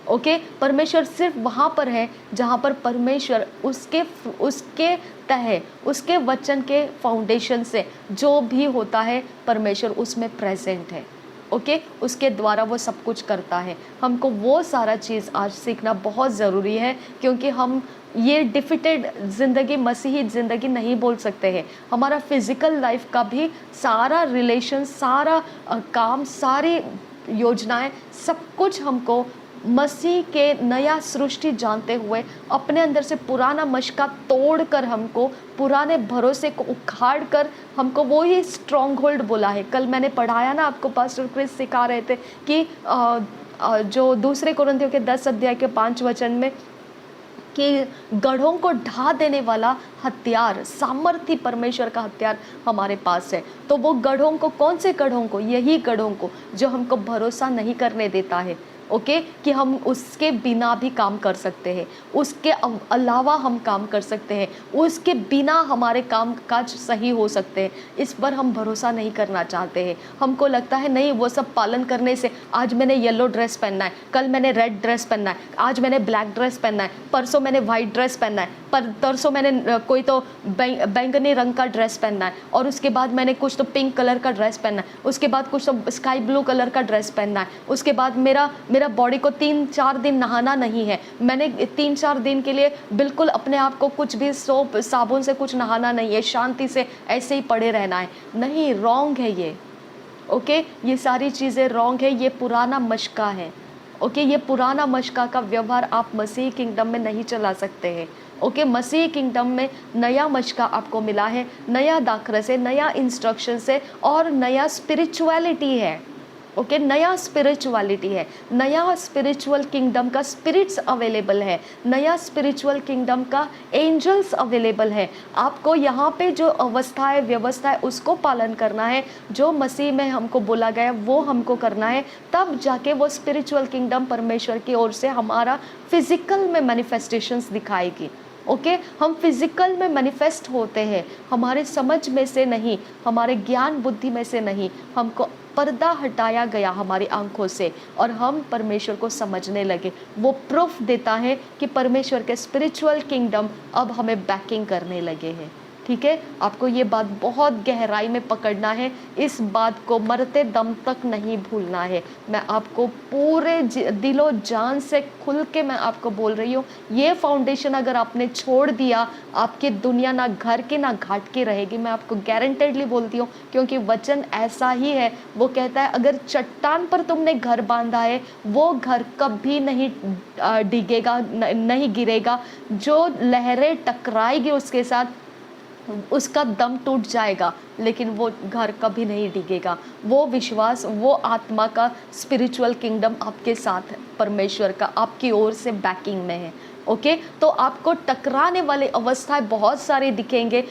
ओके, परमेश्वर सिर्फ वहाँ पर है जहाँ पर परमेश्वर उसके तह, उसके वचन के फाउंडेशन से जो भी होता है, परमेश्वर उसमें प्रेजेंट है। ओके, उसके द्वारा वो सब कुछ करता है। हमको वो सारा चीज़ आज सीखना बहुत ज़रूरी है, क्योंकि हम ये डिफिटेड ज़िंदगी, मसीही ज़िंदगी नहीं बोल सकते हैं। हमारा फिज़िकल लाइफ का भी सारा रिलेशन, सारा काम, सारी योजनाएं, सब कुछ हमको मसीह के नया सृष्टि जानते हुए अपने अंदर से पुराना मशका तोड़कर, हमको पुराने भरोसे को उखाड़ कर हमको वो ही स्ट्रॉन्ग होल्ड बोला है। कल मैंने पढ़ाया ना आपको, पास्टर क्रिस सिखा रहे थे कि जो दूसरे कोरिन्थियों के 10 अध्याय के 5 वचन में कि गढ़ों को ढा देने वाला हथियार, सामर्थी परमेश्वर का हथियार हमारे पास है। तो वो गढ़ों को, कौन से गढ़ों को? यही गढ़ों को जो हमको भरोसा नहीं करने देता है। ओके, कि हम उसके बिना भी काम कर सकते हैं, उसके अलावा हम काम कर सकते हैं, उसके बिना हमारे काम काज सही हो सकते हैं। इस पर हम भरोसा नहीं करना चाहते हैं। हमको लगता है नहीं, वो सब पालन करने से, आज मैंने येलो ड्रेस पहनना है, कल मैंने रेड ड्रेस पहनना है, आज मैंने ब्लैक ड्रेस पहनना है, परसों मैंने वाइट ड्रेस पहनना है, परसों मैंने कोई तो बैंगनी रंग का ड्रेस पहनना है, और उसके बाद मैंने कुछ तो पिंक कलर का ड्रेस पहनना है, उसके बाद कुछ तो स्काई ब्लू कलर का ड्रेस पहनना है, उसके बाद मेरा बॉडी को 3-4 दिन नहाना नहीं है, मैंने 3-4 दिन के लिए बिल्कुल अपने आप को कुछ भी सोप साबुन से कुछ नहाना नहीं है, शांति से ऐसे ही पड़े रहना है। नहीं, रॉन्ग है ये। ओके, ये सारी चीज़ें रॉन्ग है, ये पुराना मशका है। ओके, ये पुराना मशका का व्यवहार आप मसीह किंगडम में नहीं चला सकते हैं। ओके, मसीह किंगडम में नया मशका आपको मिला है, नया दाखरस से, नया इंस्ट्रक्शन से, और नया स्पिरिचुअलिटी है। ओके, नया स्पिरिचुअलिटी है, नया स्पिरिचुअल किंगडम का स्पिरिट्स अवेलेबल है, नया स्पिरिचुअल किंगडम का एंजल्स अवेलेबल है। आपको यहाँ पे जो अवस्था है, व्यवस्था है, उसको पालन करना है, जो मसीह में हमको बोला गया वो हमको करना है, तब जाके वो स्पिरिचुअल किंगडम परमेश्वर की ओर से हमारा फिजिकल में मैनिफेस्टेशंस दिखाएगी। ओके, हम फिजिकल में मैनिफेस्ट होते हैं, हमारे समझ में से नहीं, हमारे ज्ञान बुद्धि में से नहीं, हमको पर्दा हटाया गया हमारी आंखों से और हम परमेश्वर को समझने लगे। वो प्रूफ देता है कि परमेश्वर के स्पिरिचुअल किंगडम अब हमें बैकिंग करने लगे हैं। ठीक है, आपको ये बात बहुत गहराई में पकड़ना है, इस बात को मरते दम तक नहीं भूलना है। मैं आपको पूरे दिलो जान से खुल के मैं आपको बोल रही हूँ, ये फाउंडेशन अगर आपने छोड़ दिया, आपकी दुनिया ना घर की ना घाट की रहेगी। मैं आपको गारंटेडली बोलती हूँ, क्योंकि वचन ऐसा ही है। वो कहता है अगर चट्टान पर तुमने घर बांधा है, वो घर कभी नहीं डिगेगा, नहीं गिरेगा। जो लहरें टकराएगी उसके साथ, उसका दम टूट जाएगा, लेकिन वो घर कभी नहीं डिगेगा। वो विश्वास, वो आत्मा का स्पिरिचुअल किंगडम आपके साथ है, परमेश्वर का आपकी ओर से बैकिंग में है। ओके, तो आपको टकराने वाली अवस्थाएं बहुत सारे दिखेंगे।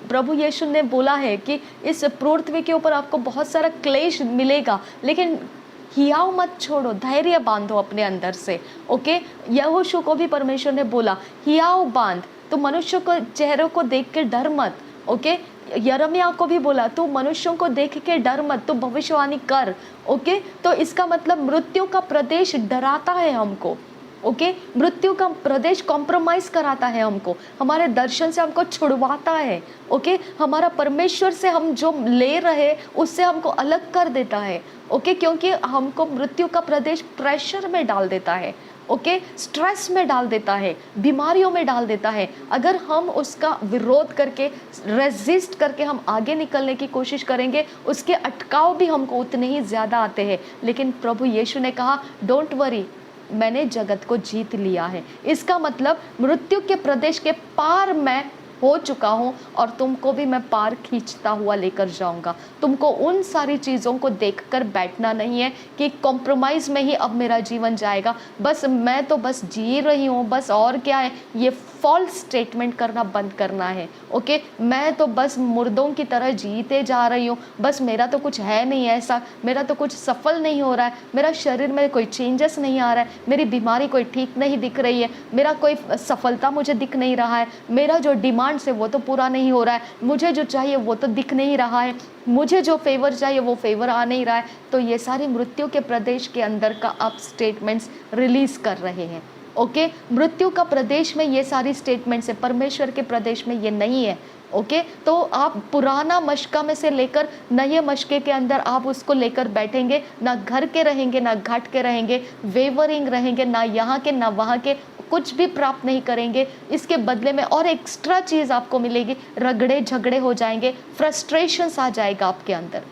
प्रभु यीशु ने बोला है कि इस पृथ्वी के ऊपर आपको बहुत सारा क्लेश मिलेगा, लेकिन हियाव मत छोड़ो, धैर्य बांधो अपने अंदर से। ओके, यहोशू को भी परमेश्वर ने बोला हियाव बांध, तो मनुष्य को चेहरों को देख के डर मत। ओके, यिर्मयाह को भी बोला तू मनुष्यों को देख के डर मत, तू भविष्यवाणी कर। ओके, तो इसका मतलब मृत्यु का प्रदेश डराता है हमको। ओके, मृत्यु का प्रदेश कॉम्प्रोमाइज कराता है हमको, हमारे दर्शन से हमको छुड़वाता है। ओके, हमारा परमेश्वर से हम जो ले रहे उससे हमको अलग कर देता है। ओके, क्योंकि हमको मृत्यु का प्रदेश प्रेशर में डाल देता है। ओके, स्ट्रेस में डाल देता है, बीमारियों में डाल देता है। अगर हम उसका विरोध करके, रेजिस्ट करके हम आगे निकलने की कोशिश करेंगे, उसके अटकाव भी हमको उतने ही ज़्यादा आते हैं। लेकिन प्रभु यीशु ने कहा डोंट वरी, मैंने जगत को जीत लिया है। इसका मतलब मृत्यु के प्रदेश के पार मैं हो चुका हूँ और तुमको भी मैं पार खींचता हुआ लेकर जाऊंगा। तुमको उन सारी चीज़ों को देखकर बैठना नहीं है कि कॉम्प्रोमाइज़ में ही अब मेरा जीवन जाएगा, बस मैं तो बस जी रही हूँ, बस और क्या है, ये फॉल्स स्टेटमेंट करना बंद करना है। ओके, मैं तो बस मुर्दों की तरह जीते जा रही हूँ, बस मेरा तो कुछ है नहीं ऐसा, मेरा तो कुछ सफल नहीं हो रहा है, मेरा शरीर में कोई चेंजेस नहीं आ रहा है, मेरी बीमारी कोई ठीक नहीं दिख रही है, मेरा कोई सफलता मुझे दिख नहीं रहा है, मेरा जो डिमांड से वो तो पूरा नहीं हो रहा है, मुझे जो चाहिए वो तो दिख नहीं रहा है, मुझे जो फेवर चाहिए वो फेवर आ नहीं रहा है। तो ये सारी मृत्यु के प्रदेश के अंदर का आप स्टेटमेंट्स रिलीज कर रहे हैं। ओके, मृत्यु का प्रदेश में ये सारी स्टेटमेंट्स है, परमेश्वर के प्रदेश में ये नहीं है। ओके, तो आप पुराना मशका में से लेकर नए मशके के अंदर आप उसको लेकर बैठेंगे, ना घर के रहेंगे ना घाट के रहेंगे, वेवरिंग रहेंगे, ना यहाँ के ना वहाँ के, कुछ भी प्राप्त नहीं करेंगे। इसके बदले में और एक्स्ट्रा चीज़ आपको मिलेगी, रगड़े झगड़े हो जाएंगे, फ्रस्ट्रेशंस आ जाएगा आपके अंदर।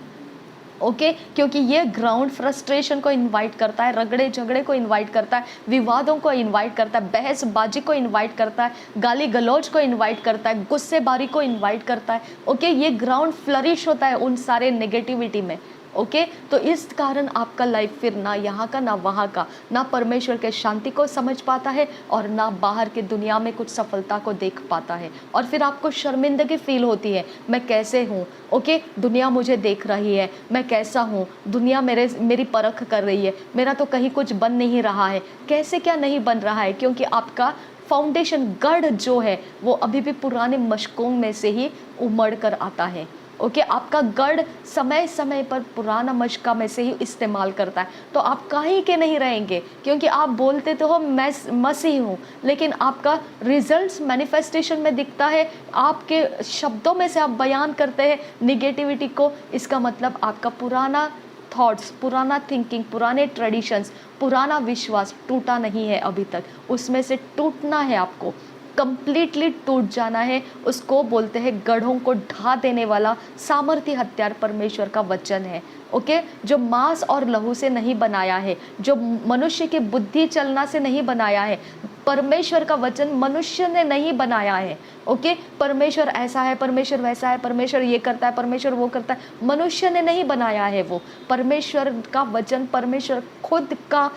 ओके, क्योंकि ये ग्राउंड फ्रस्ट्रेशन को इनवाइट करता है, रगड़े झगड़े को इनवाइट करता है, विवादों को इनवाइट करता है, बहसबाजी को इनवाइट करता है, गाली गलौज को इनवाइट करता है, गुस्सेबारी को इनवाइट करता है। ओके, ये ग्राउंड फ्लरिश होता है उन सारे नेगेटिविटी में। ओके, तो इस कारण आपका लाइफ फिर ना यहाँ का ना वहाँ का, ना परमेश्वर के शांति को समझ पाता है और ना बाहर की दुनिया में कुछ सफलता को देख पाता है। और फिर आपको शर्मिंदगी फील होती है, मैं कैसे हूँ। ओके, दुनिया मुझे देख रही है, मैं कैसा हूँ, दुनिया मेरी परख कर रही है, मेरा तो कहीं कुछ बन नहीं रहा है। कैसे क्या नहीं बन रहा है? क्योंकि आपका फाउंडेशन गढ़ जो है वो अभी भी पुराने मशकों में से ही उमड़ कर आता है। ओके, आपका गढ़ समय समय पर पुराना मशका में से ही इस्तेमाल करता है, तो आप कहीं के नहीं रहेंगे, क्योंकि आप बोलते तो हो मैं मसीह हूँ, लेकिन आपका रिजल्ट्स मैनिफेस्टेशन में दिखता है, आपके शब्दों में से आप बयान करते हैं निगेटिविटी को। इसका मतलब आपका पुराना थॉट्स, पुराना थिंकिंग, पुराने ट्रेडिशंस, पुराना विश्वास टूटा नहीं है अभी तक, उसमें से टूटना है आपको, कंप्लीटली टूट जाना है। उसको बोलते हैं गढ़ों को ढा देने वाला सामर्थ्य हथियार परमेश्वर का वचन है। ओके, जो मांस और लहू से नहीं बनाया है, जो मनुष्य की बुद्धि चलना से नहीं बनाया है, परमेश्वर का वचन मनुष्य ने नहीं बनाया है। ओके, परमेश्वर ऐसा है, परमेश्वर वैसा है, परमेश्वर ये करता है, परमेश्वर वो करता है, मनुष्य ने नहीं बनाया है वो। परमेश्वर का वचन परमेश्वर खुद का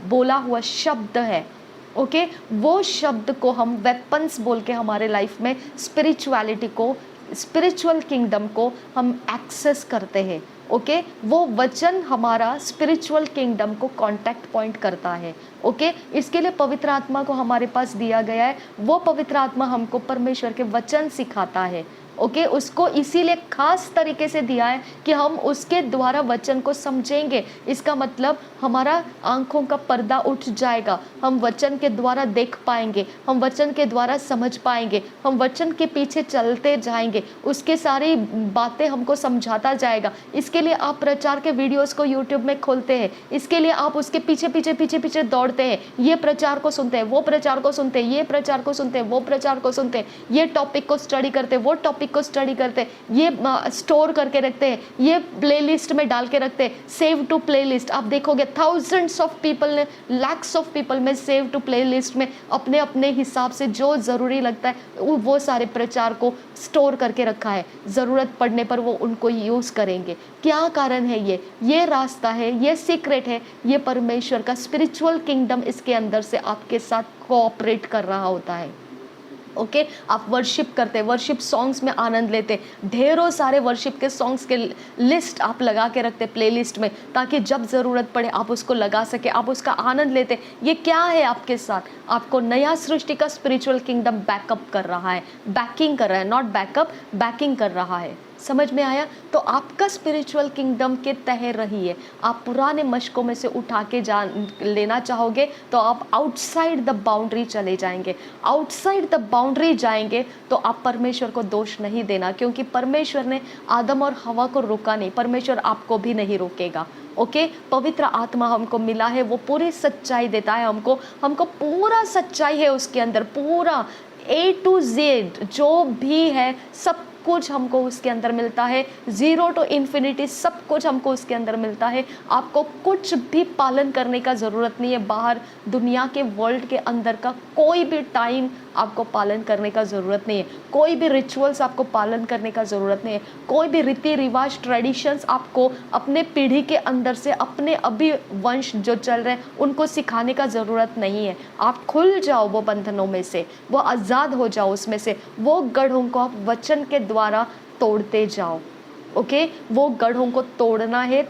बोला हुआ शब्द है। ओके, वो शब्द को हम वेपन्स बोल के हमारे लाइफ में स्पिरिचुअलिटी को, स्पिरिचुअल किंगडम को हम एक्सेस करते हैं। ओके, वो वचन हमारा स्पिरिचुअल किंगडम को कांटेक्ट पॉइंट करता है। ओके, इसके लिए पवित्र आत्मा को हमारे पास दिया गया है। वो पवित्र आत्मा हमको परमेश्वर के वचन सिखाता है। ओके, उसको इसीलिए खास तरीके से दिया है कि हम उसके द्वारा वचन को समझेंगे। इसका मतलब हमारा आंखों का पर्दा उठ जाएगा, हम वचन के द्वारा देख पाएंगे, हम वचन के द्वारा समझ पाएंगे, हम वचन के पीछे चलते जाएंगे, उसके सारी बातें हमको समझाता जाएगा। इसके लिए आप प्रचार के वीडियोस को यूट्यूब में खोलते हैं, इसके लिए आप उसके पीछे पीछे पीछे पीछे दौड़ते हैं, ये प्रचार को सुनते हैं, वो प्रचार को सुनते हैं, ये प्रचार को सुनते हैं, वो प्रचार को सुनते हैं, ये टॉपिक को स्टडी करते हैं, वो टॉपिक को स्टडी करते हैं, ये स्टोर करके रखते हैं, ये प्लेलिस्ट में डाल के रखते हैं, सेव टू प्लेलिस्ट। आप देखोगे थाउजेंड्स ऑफ पीपल ने, लैक्स ऑफ पीपल में सेव टू प्लेलिस्ट में अपने अपने हिसाब से जो ज़रूरी लगता है वो सारे प्रचार को स्टोर करके रखा है। ज़रूरत पड़ने पर वो उनको यूज़ करेंगे। क्या कारण है? ये रास्ता है, ये सीक्रेट है, ये परमेश्वर का स्पिरिचुअल किंगडम इसके अंदर से आपके साथ कोऑपरेट कर रहा होता है। ओके, आप वर्शिप करते, वर्शिप सॉन्ग्स में आनंद लेते, ढेरों सारे वर्शिप के सॉन्ग्स के लिस्ट आप लगा के रखते प्लेलिस्ट में, ताकि जब ज़रूरत पड़े आप उसको लगा सके, आप उसका आनंद लेते। ये क्या है आपके साथ? आपको नया सृष्टि का स्पिरिचुअल किंगडम बैकअप कर रहा है, बैकिंग कर रहा है, नॉट बैकअप, बैकिंग कर रहा है। समझ में आया? तो आपका स्पिरिचुअल किंगडम के तहत रहिए। आप पुराने मशकों में से उठा के लेना चाहोगे तो आप आउटसाइड द बाउंड्री चले जाएंगे। आउटसाइड द बाउंड्री जाएंगे तो आप परमेश्वर को दोष नहीं देना, क्योंकि परमेश्वर ने आदम और हवा को रोका नहीं, परमेश्वर आपको भी नहीं रोकेगा। ओके, पवित्र आत्मा हमको मिला है, वो पूरी सच्चाई देता है हमको पूरा सच्चाई है उसके अंदर, पूरा A to Z जो भी है सब कुछ हमको उसके अंदर मिलता है। 0 to infinity सब कुछ हमको उसके अंदर मिलता है। आपको कुछ भी पालन करने का ज़रूरत नहीं है, बाहर दुनिया के वर्ल्ड के अंदर का कोई भी टाइम आपको पालन करने का ज़रूरत नहीं है, कोई भी रिचुअल्स आपको पालन करने का ज़रूरत नहीं है, कोई भी रीति रिवाज ट्रेडिशंस आपको अपने पीढ़ी के अंदर से, अपने अभी वंश जो चल रहे हैं उनको सिखाने का ज़रूरत नहीं है। आप खुल जाओ वो बंधनों में से, वो आज़ाद हो जाओ उसमें से, वो गढ़ों को आप वचन के द्वारा तोड़ते जाओ। ओके, वो गढ़ों को तोड़ना है,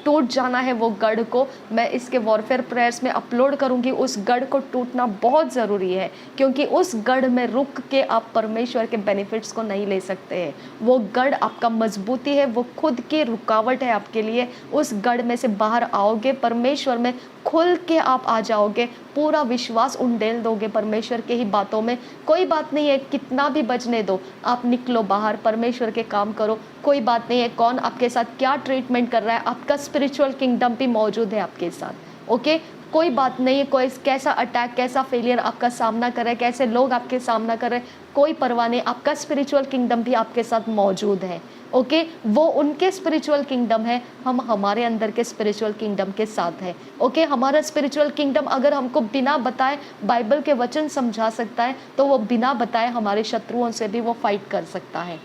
टूट जाना है वो गढ़ को। मैं इसके वॉरफेयर प्रेयर्स में अपलोड करूंगी। उस गढ़ को टूटना बहुत ज़रूरी है, क्योंकि उस गढ़ में रुक के आप परमेश्वर के बेनिफिट्स को नहीं ले सकते हैं। वो गढ़ आपका मजबूती है, वो खुद की रुकावट है आपके लिए। उस गढ़ में से बाहर आओगे, परमेश्वर में खुल के आप आ जाओगे, पूरा विश्वास उंडेल दोगे परमेश्वर के ही बातों में। कोई बात नहीं है, कितना भी बजने दो, आप निकलो बाहर, परमेश्वर के काम करो। कोई बात नहीं है कौन आपके साथ क्या ट्रीटमेंट कर रहा है, आपका स्पिरिचुअल किंगडम भी मौजूद है आपके साथ। ओके, कोई बात नहीं है, कोई कैसा अटैक, कैसा फेलियर आपका सामना कर रहा है, कैसे लोग आपके सामना कर रहे हैं, कोई परवाह नहीं, आपका स्पिरिचुअल किंगडम भी आपके साथ मौजूद है। ओके, वो उनके स्पिरिचुअल किंगडम है, हम हमारे अंदर के स्पिरिचुअल किंगडम के साथ है। ओके, हमारा स्पिरिचुअल किंगडम अगर हमको बिना बताए बाइबल के वचन समझा सकता है, तो वो बिना बताए हमारे शत्रुओं से भी वो फाइट कर सकता है।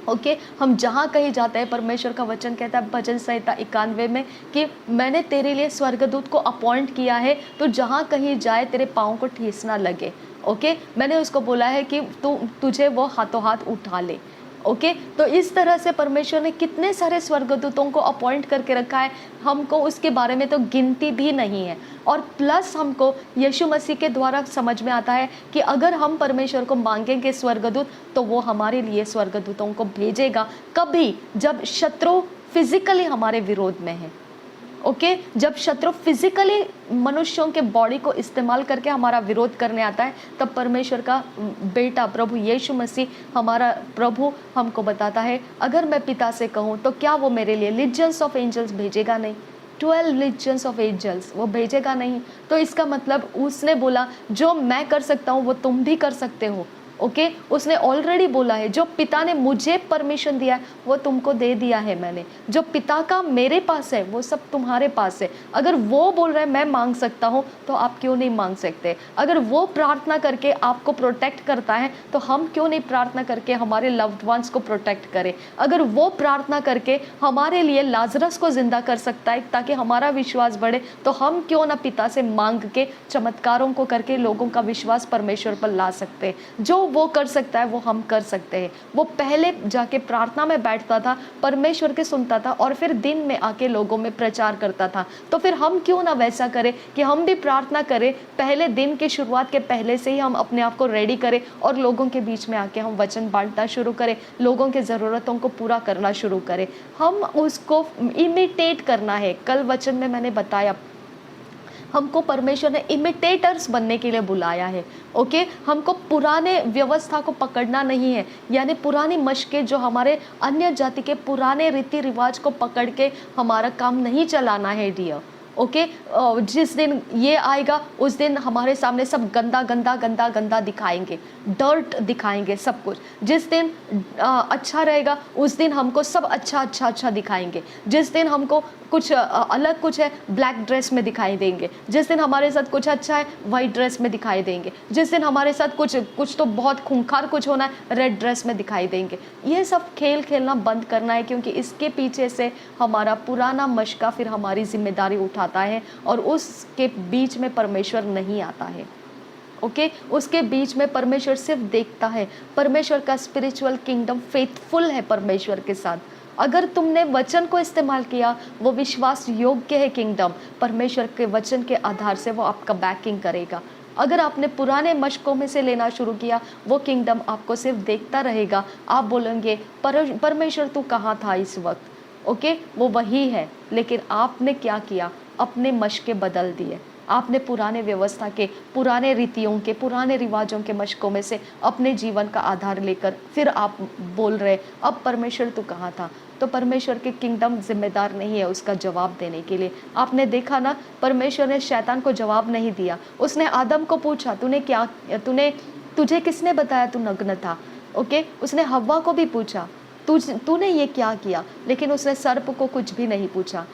ओके, हम जहाँ कहीं जाते हैं, परमेश्वर का वचन कहता है भजन संहिता 91 में कि मैंने तेरे लिए स्वर्गदूत को अपॉइंट किया है, तो जहाँ कहीं जाए तेरे पाँव को ठेस ना लगे। ओके, मैंने उसको बोला है कि तुझे वो हाथों हाथ उठा ले। ओके, तो इस तरह से परमेश्वर ने कितने सारे स्वर्गदूतों को अपॉइंट करके रखा है, हमको उसके बारे में तो गिनती भी नहीं है। और प्लस हमको यीशु मसीह के द्वारा समझ में आता है कि अगर हम परमेश्वर को मांगेंगे स्वर्गदूत, तो वो हमारे लिए स्वर्गदूतों को भेजेगा, कभी जब शत्रु फिजिकली हमारे विरोध में है। ओके, जब शत्रु फिजिकली मनुष्यों के बॉडी को इस्तेमाल करके हमारा विरोध करने आता है, तब परमेश्वर का बेटा प्रभु यीशु मसीह, हमारा प्रभु, हमको बताता है, अगर मैं पिता से कहूँ तो क्या वो मेरे लिए लीजियंस ऑफ एंजल्स भेजेगा नहीं? 12 लीजियंस ऑफ एंजल्स वो भेजेगा नहीं? तो इसका मतलब उसने बोला जो मैं कर सकता हूँ वो तुम भी कर सकते हो। ओके, उसने ऑलरेडी बोला है, जो पिता ने मुझे परमिशन दिया है वो तुमको दे दिया है मैंने। जो पिता का मेरे पास है वो सब तुम्हारे पास है। अगर वो बोल रहा है मैं मांग सकता हूँ, तो आप क्यों नहीं मांग सकते? अगर वो प्रार्थना करके आपको प्रोटेक्ट करता है, तो हम क्यों नहीं प्रार्थना करके हमारे लव्ड वंस को प्रोटेक्ट करें? अगर वो प्रार्थना करके हमारे लिए लाजरस को जिंदा कर सकता है ताकि हमारा विश्वास बढ़े, तो हम क्यों ना पिता से मांग के चमत्कारों को करके लोगों का विश्वास परमेश्वर पर ला सकते हैं? जो वो कर सकता है वो हम कर सकते हैं। वो पहले जाके प्रार्थना में बैठता था, परमेश्वर के सुनता था, और फिर दिन में आके लोगों में प्रचार करता था। तो फिर हम क्यों ना वैसा करें कि हम भी प्रार्थना करें, पहले दिन के शुरुआत के पहले से ही हम अपने आप को रेडी करें और लोगों के बीच में आके हम वचन बांटना शुरू करें, लोगों के ज़रूरतों को पूरा करना शुरू करें। हम उसको इमिटेट करना है। कल वचन में मैंने बताया, हमको परमेश्वर ने इमिटेटर्स बनने के लिए बुलाया है। ओके, हमको पुराने व्यवस्था को पकड़ना नहीं है, यानी पुरानी मशकें, जो हमारे अन्य जाति के पुराने रीति रिवाज को पकड़ के हमारा काम नहीं चलाना है डियर। ओके, जिस दिन ये आएगा उस दिन हमारे सामने सब गंदा गंदा गंदा गंदा दिखाएंगे, डर्ट दिखाएंगे सब कुछ। जिस दिन अच्छा रहेगा उस दिन हमको सब अच्छा अच्छा अच्छा दिखाएंगे। जिस दिन हमको कुछ अलग कुछ है, ब्लैक ड्रेस में दिखाई देंगे। जिस दिन हमारे साथ कुछ अच्छा है, वाइट ड्रेस में दिखाई देंगे। जिस दिन हमारे साथ कुछ तो बहुत खूंखार कुछ होना है, रेड ड्रेस में दिखाई देंगे। ये सब खेल खेलना बंद करना है, क्योंकि इसके पीछे से हमारा पुराना मशका फिर हमारी जिम्मेदारी उठाता है, और उसके बीच में परमेश्वर नहीं आता है। ओके, उसके बीच में परमेश्वर सिर्फ देखता है। परमेश्वर का स्पिरिचुअल किंगडम फेथफुल है परमेश्वर के साथ। अगर तुमने वचन को इस्तेमाल किया, वो विश्वास योग्य है किंगडम, परमेश्वर के वचन के आधार से वो आपका बैकिंग करेगा। अगर आपने पुराने मशकों में से लेना शुरू किया, वो किंगडम आपको सिर्फ देखता रहेगा। आप बोलेंगे परमेश्वर तू कहाँ था इस वक्त? ओके, वो वही है, लेकिन आपने क्या किया? अपने मशके बदल दिए। आपने पुराने व्यवस्था के, पुराने रीतियों के, पुराने रिवाजों के मशकों में से अपने जीवन का आधार लेकर फिर आप बोल रहे अब परमेश्वर तू कहाँ था? तो परमेश्वर के किंगडम जिम्मेदार नहीं है उसका जवाब देने के लिए। आपने देखा ना, परमेश्वर ने शैतान को जवाब नहीं दिया। उसने आदम को पूछा तुझे किसने बताया तू नग्न था? ओके, उसने हव्वा को भी पूछा तूने ये क्या किया, लेकिन उसने सर्प को कुछ भी नहीं पूछा।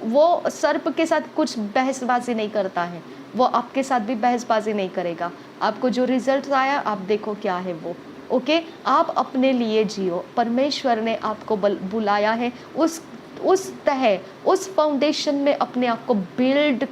वो सर्प के साथ कुछ बहसबाजी नहीं करता है, वो आपके साथ भी बहसबाजी नहीं करेगा। आपको जो रिजल्ट आया आप देखो क्या है वो। ओके, आप अपने लिए जियो। परमेश्वर ने आपको बुलाया है, उस फाउंडेशन में अपने आप को बिल्ड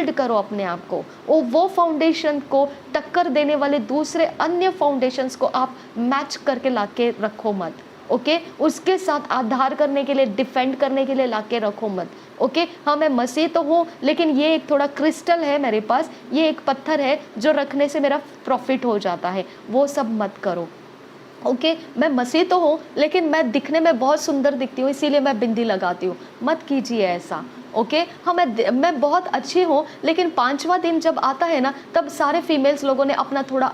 करो अपने आप को। वो फाउंडेशन को टक्कर देने वाले दूसरे अन्य फाउंडेशंस को आप मैच करके लाके रखो मत। ओके, उसके साथ आधार करने के लिए, डिफेंड करने के लिए लाके रखो मत। ओके, हाँ मैं मसीह तो हूँ, लेकिन ये एक थोड़ा क्रिस्टल है मेरे पास, ये एक पत्थर है जो रखने से मेरा प्रॉफिट हो जाता है, वो सब मत करो। ओके, मैं मसीह तो हूँ, लेकिन मैं दिखने में बहुत सुंदर दिखती हूँ इसीलिए मैं बिंदी लगाती हूँ, मत कीजिए ऐसा। ओके, हाँ मैं बहुत अच्छी हूँ, लेकिन 5वां दिन जब आता है ना, तब सारे फीमेल्स लोगों ने अपना थोड़ा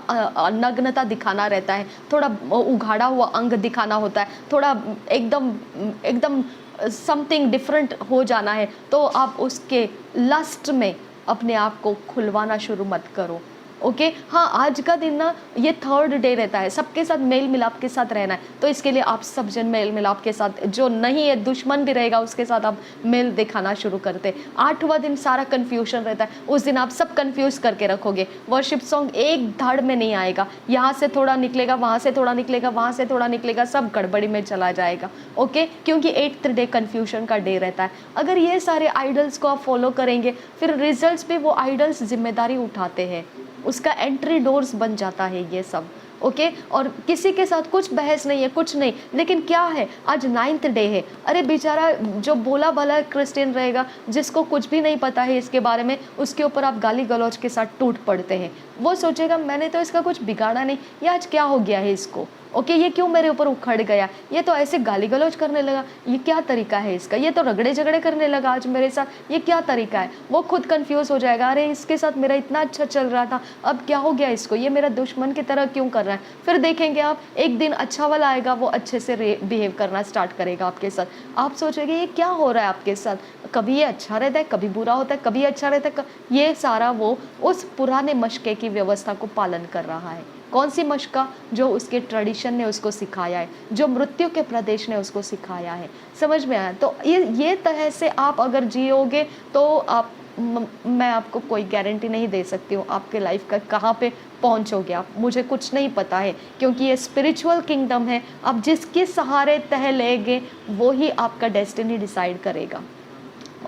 नग्नता दिखाना रहता है, थोड़ा उघाड़ा हुआ अंग दिखाना होता है, थोड़ा एकदम समथिंग डिफरेंट हो जाना है, तो आप उसके लस्ट में अपने आप को खुलवाना शुरू मत करो। ओके, हाँ आज का दिन ना ये 3rd डे रहता है, सबके साथ मेल मिलाप के साथ रहना है, तो इसके लिए आप सब जन मेल मिलाप के साथ, जो नहीं है दुश्मन भी रहेगा उसके साथ आप मेल दिखाना शुरू करते। 8वां दिन सारा कन्फ्यूजन रहता है, उस दिन आप सब कन्फ्यूज करके रखोगे। वर्शिप सॉन्ग एक धड़ में नहीं आएगा, यहाँ से थोड़ा निकलेगा, वहाँ से थोड़ा निकलेगा, वहाँ से थोड़ा निकलेगा, सब गड़बड़ी में चला जाएगा। ओके, क्योंकि 8th डे कन्फ्यूजन का डे रहता है। अगर ये सारे आइडल्स को आप फॉलो करेंगे, फिर रिजल्ट्स भी वो आइडल्स जिम्मेदारी उठाते हैं, उसका एंट्री डोर्स बन जाता है ये सब। ओके, और किसी के साथ कुछ बहस नहीं है, कुछ नहीं, लेकिन क्या है, आज 9th डे है। अरे बेचारा जो भोला भाला क्रिश्चियन रहेगा, जिसको कुछ भी नहीं पता है इसके बारे में, उसके ऊपर आप गाली गलौज के साथ टूट पड़ते हैं। वो सोचेगा मैंने तो इसका कुछ बिगाड़ा नहीं, ये आज क्या हो गया है इसको, ओके, ये क्यों मेरे ऊपर उखड़ गया, ये तो ऐसे गाली गलौज करने लगा, ये क्या तरीका है इसका, ये तो रगड़े झगड़े करने लगा आज मेरे साथ, ये क्या तरीका है। वो खुद कंफ्यूज हो जाएगा, अरे इसके साथ मेरा इतना अच्छा चल रहा था, अब क्या हो गया इसको, ये मेरा दुश्मन की तरह क्यों कर रहा है। फिर देखेंगे आप, एक दिन अच्छा वाला आएगा, वो अच्छे से बिहेव करना स्टार्ट करेगा आपके साथ। आप सोचेंगे ये क्या हो रहा है आपके साथ, कभी ये अच्छा रहता है, कभी बुरा होता है, कभी अच्छा रहता है। ये सारा वो उस पुराने मशके की व्यवस्था को पालन कर रहा है। कौन सी मशका, जो उसके ट्रेडिशन ने उसको सिखाया है, जो मृत्यु के प्रदेश ने उसको सिखाया है। समझ में आया। तो ये तरह से आप अगर जियोगे तो आप मैं आपको कोई गारंटी नहीं दे सकती हूँ आपके लाइफ का कहाँ पे पहुँचोगे आप, मुझे कुछ नहीं पता है, क्योंकि ये स्पिरिचुअल किंगडम है। आप जिसके सहारे तह लेंगे वो ही आपका डेस्टिनी डिसाइड करेगा।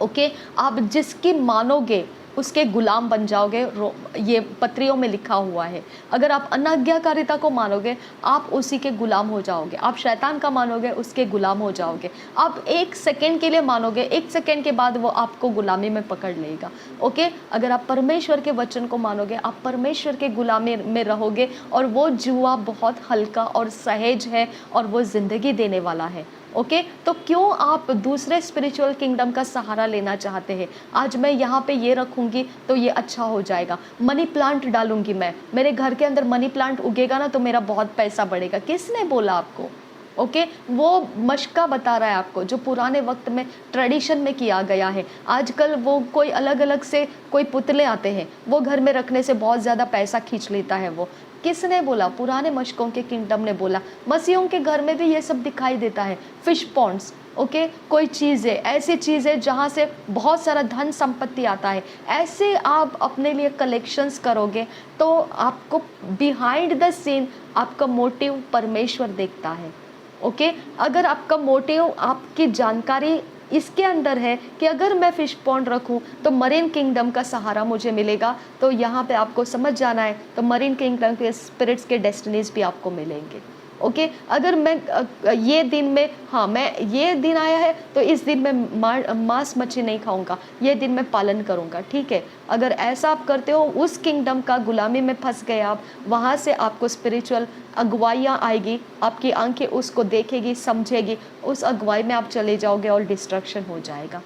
ओके, आप जिसकी मानोगे उसके गुलाम बन जाओगे, ये पत्रियों में लिखा हुआ है। अगर आप अनाज्ञाकारिता को मानोगे आप उसी के गुलाम हो जाओगे, आप शैतान का मानोगे उसके गुलाम हो जाओगे। आप 1 सेकेंड के लिए मानोगे, 1 सेकेंड के बाद वो आपको गुलामी में पकड़ लेगा। ओके, अगर आप परमेश्वर के वचन को मानोगे आप परमेश्वर के गुलामी में रहोगे, और वो जुआ बहुत हल्का और सहज है और वो ज़िंदगी देने वाला है। ओके, तो क्यों आप दूसरे स्पिरिचुअल किंगडम का सहारा लेना चाहते हैं। आज मैं यहाँ पे ये रखूँगी तो ये अच्छा हो जाएगा, मनी प्लांट डालूंगी मैं, मेरे घर के अंदर मनी प्लांट उगेगा ना तो मेरा बहुत पैसा बढ़ेगा। किसने बोला आपको। ओके, वो मशका बता रहा है आपको, जो पुराने वक्त में ट्रेडिशन में किया गया है। आजकल वो कोई अलग अलग से कोई पुतले आते हैं, वो घर में रखने से बहुत ज़्यादा पैसा खींच लेता है। वो किसने बोला, पुराने मशकों के किंगडम ने बोला। मसीहों के घर में भी ये सब दिखाई देता है, फिश पॉन्ड्स। ओके, कोई चीज़ है, ऐसी चीज़ है जहाँ से बहुत सारा धन संपत्ति आता है। ऐसे आप अपने लिए कलेक्शंस करोगे तो आपको बिहाइंड द सीन आपका मोटिव परमेश्वर देखता है। ओके, अगर आपका मोटिव, आपकी जानकारी इसके अंदर है कि अगर मैं फिश पॉन्ड रखूं तो मरीन किंगडम का सहारा मुझे मिलेगा, तो यहाँ पे आपको समझ जाना है, तो मरीन किंगडम के स्पिरिट्स के डेस्टिनीज भी आपको मिलेंगे। ओके, अगर मैं ये दिन में, हाँ मैं ये दिन आया है तो इस दिन मैं मांस मच्छी नहीं खाऊंगा, ये दिन मैं पालन करूंगा, ठीक है। अगर ऐसा आप करते हो, उस किंगडम का गुलामी में फंस गए आप, वहाँ से आपको स्पिरिचुअल अगुवाइयाँ आएगी, आपकी आंखें उसको देखेगी, समझेगी, उस अगुवाई में आप चले जाओगे और डिस्ट्रक्शन हो जाएगा।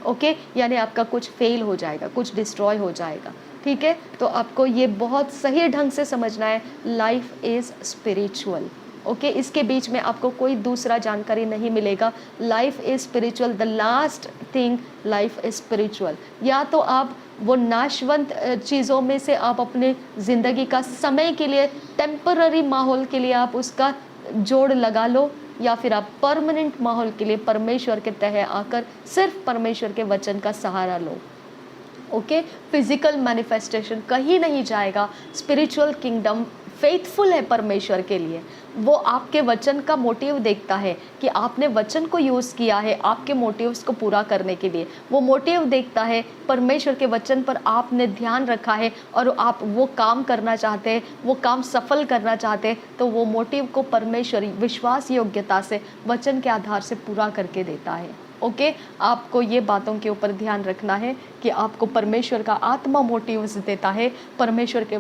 ओके, यानी आपका कुछ फेल हो जाएगा, कुछ डिस्ट्रॉय हो जाएगा, ठीक है। तो आपको ये बहुत सही ढंग से समझना है, लाइफ इज़ स्पिरिचुअल। ओके, इसके बीच में आपको कोई दूसरा जानकारी नहीं मिलेगा। Life is spiritual, the last thing, life is spiritual. या तो आप वो नाशवंत चीज़ों में से आप अपने ज़िंदगी का समय के लिए, टेम्पररी माहौल के लिए आप उसका जोड़ लगा लो, या फिर आप परमानेंट माहौल के लिए परमेश्वर के तह आकर सिर्फ परमेश्वर के वचन का सहारा लो। ओके, फिजिकल मैनिफेस्टेशन कहीं नहीं जाएगा। स्पिरिचुअल किंगडम फेथफुल है परमेश्वर के लिए। वो आपके वचन का मोटिव देखता है कि आपने वचन को यूज़ किया है आपके मोटिव्स को पूरा करने के लिए। वो मोटिव देखता है, परमेश्वर के वचन पर आपने ध्यान रखा है और आप वो काम करना चाहते हैं, वो काम सफल करना चाहते हैं, तो वो मोटिव को परमेश्वर विश्वास योग्यता से वचन के आधार से पूरा करके देता है। ओके, आपको ये बातों के ऊपर ध्यान रखना है कि आपको परमेश्वर का आत्मा मोटिव्स देता है। परमेश्वर के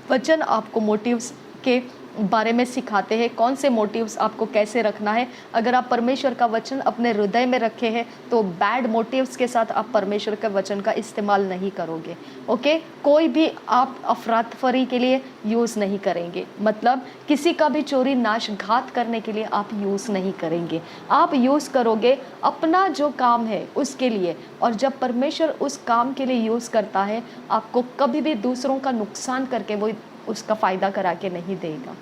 वचन आपको मोटिव्स के बारे में सिखाते हैं, कौन से मोटिव्स आपको कैसे रखना है। अगर आप परमेश्वर का वचन अपने हृदय में रखे हैं तो बैड मोटिव्स के साथ आप परमेश्वर के वचन का इस्तेमाल नहीं करोगे। ओके, कोई भी आप अफरातफरी के लिए यूज़ नहीं करेंगे, मतलब किसी का भी चोरी नाश घात करने के लिए आप यूज़ नहीं करेंगे। आप यूज़ करोगे अपना जो काम है उसके लिए, और जब परमेश्वर उस काम के लिए यूज़ करता है आपको कभी भी दूसरों का नुकसान करके वो उसका फ़ायदा करा के नहीं देगा।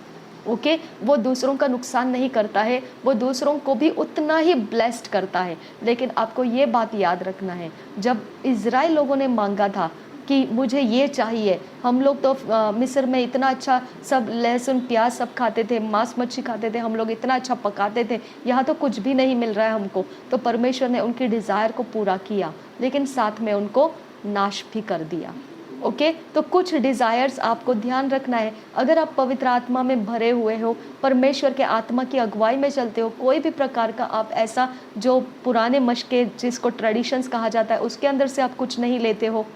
ओके, वो दूसरों का नुकसान नहीं करता है, वो दूसरों को भी उतना ही ब्लेस्ड करता है। लेकिन आपको ये बात याद रखना है, जब इज़राइल लोगों ने मांगा था कि मुझे ये चाहिए, हम लोग तो मिस्र में इतना अच्छा सब लहसुन प्याज सब खाते थे, मांस मच्छी खाते थे, हम लोग इतना अच्छा पकाते थे, यहाँ तो कुछ भी नहीं मिल रहा है हमको। तो परमेश्वर ने उनकी डिज़ायर को पूरा किया, लेकिन साथ में उनको नाश भी कर दिया। ओके, तो कुछ डिज़ायर्स आपको ध्यान रखना है। अगर आप पवित्र आत्मा में भरे हुए हो, परमेश्वर के आत्मा की अगुवाई में चलते हो, कोई भी प्रकार का आप ऐसा जो पुराने मशके जिसको ट्रेडिशंस कहा जाता है उसके अंदर से आप कुछ नहीं लेते हो,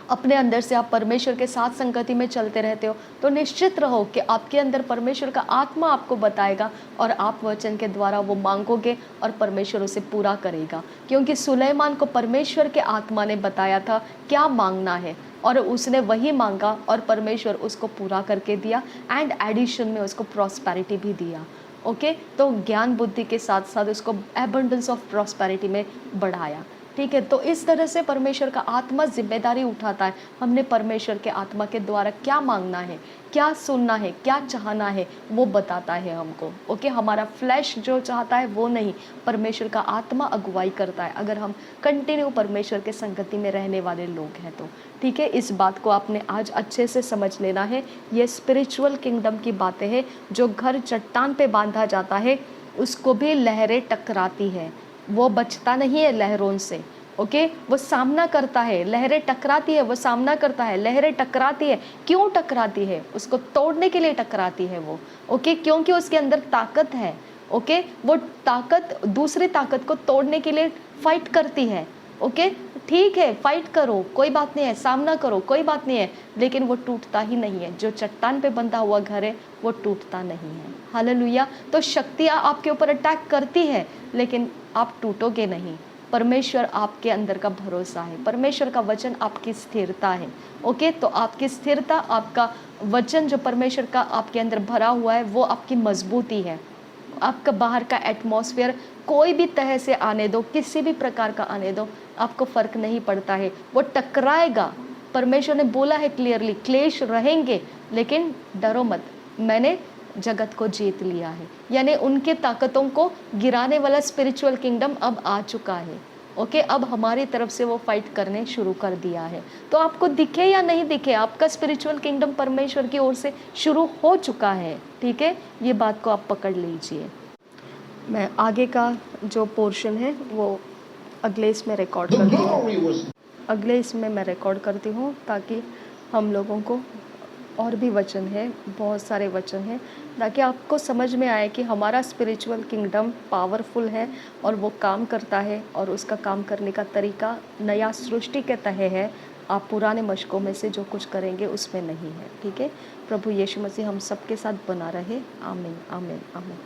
अपने अंदर से आप परमेश्वर के साथ संगति में चलते रहते हो, तो निश्चित रहो कि आपके अंदर परमेश्वर का आत्मा आपको बताएगा और आप वचन के द्वारा वो मांगोगे और परमेश्वर उसे पूरा करेगा। क्योंकि सुलेमान को परमेश्वर के आत्मा ने बताया था क्या मांगना है और उसने वही मांगा और परमेश्वर उसको पूरा करके दिया एंड एडिशन में उसको प्रॉस्पेरिटी भी दिया। ओके, तो ज्ञान बुद्धि के साथ साथ उसको एबंडेंस ऑफ प्रॉस्पेरिटी में बढ़ाया। ठीक है, तो इस तरह से परमेश्वर का आत्मा जिम्मेदारी उठाता है। हमने परमेश्वर के आत्मा के द्वारा क्या मांगना है, क्या सुनना है, क्या चाहना है, वो बताता है हमको। ओके, हमारा फ्लैश जो चाहता है वो नहीं, परमेश्वर का आत्मा अगुवाई करता है, अगर हम कंटिन्यू परमेश्वर के संगति में रहने वाले लोग हैं तो। ठीक है, इस बात को आपने आज अच्छे से समझ लेना है। ये स्पिरिचुअल किंगडम की बातें हैं। जो घर चट्टान पे बांधा जाता है उसको भी लहरें टकराती है, वो बचता नहीं है लहरों से। ओके, वो सामना करता है, लहरें टकराती है, वो सामना करता है, लहरें टकराती है। क्यों टकराती है? उसको तोड़ने के लिए टकराती है वो। ओके, क्योंकि उसके अंदर ताकत है। ओके, वो ताकत दूसरी ताकत को तोड़ने के लिए फाइट करती है। ओके, ठीक है, फाइट करो, कोई बात नहीं है, सामना करो, कोई बात नहीं है, लेकिन वो टूटता ही नहीं है। जो चट्टान पे बंधा हुआ घर है वो टूटता नहीं है। हालेलुया। तो शक्तियाँ आपके ऊपर अटैक करती है लेकिन आप टूटोगे नहीं। परमेश्वर आपके अंदर का भरोसा है, परमेश्वर का वचन आपकी स्थिरता है। ओके, तो आपकी स्थिरता, आपका वचन जो परमेश्वर का आपके अंदर भरा हुआ है वो आपकी मजबूती है। आपका बाहर का एटमॉस्फेयर कोई भी तरह से आने दो, किसी भी प्रकार का आने दो, आपको फर्क नहीं पड़ता है, वो टकराएगा। परमेश्वर ने बोला है क्लियरली, क्लेश रहेंगे लेकिन डरो मत, मैंने जगत को जीत लिया है। यानी उनके ताकतों को गिराने वाला स्पिरिचुअल किंगडम अब आ चुका है। ओके, अब हमारी तरफ से वो फाइट करने शुरू कर दिया है। तो आपको दिखे या नहीं दिखे, आपका स्पिरिचुअल किंगडम परमेश्वर की ओर से शुरू हो चुका है। ठीक है, ये बात को आप पकड़ लीजिए। मैं आगे का जो पोर्शन है वो अगले इसमें रिकॉर्ड करती हूँ, अगले इसमें मैं रिकॉर्ड करती हूँ ताकि हम लोगों को और भी वचन है, बहुत सारे वचन हैं, ताकि आपको समझ में आए कि हमारा स्पिरिचुअल किंगडम पावरफुल है और वो काम करता है और उसका काम करने का तरीका नया सृष्टि के तहे है। आप पुराने मशकों में से जो कुछ करेंगे उसमें नहीं है। ठीक है, प्रभु यीशु मसीह हम सबके साथ बना रहे। आमीन, आमीन, आमीन।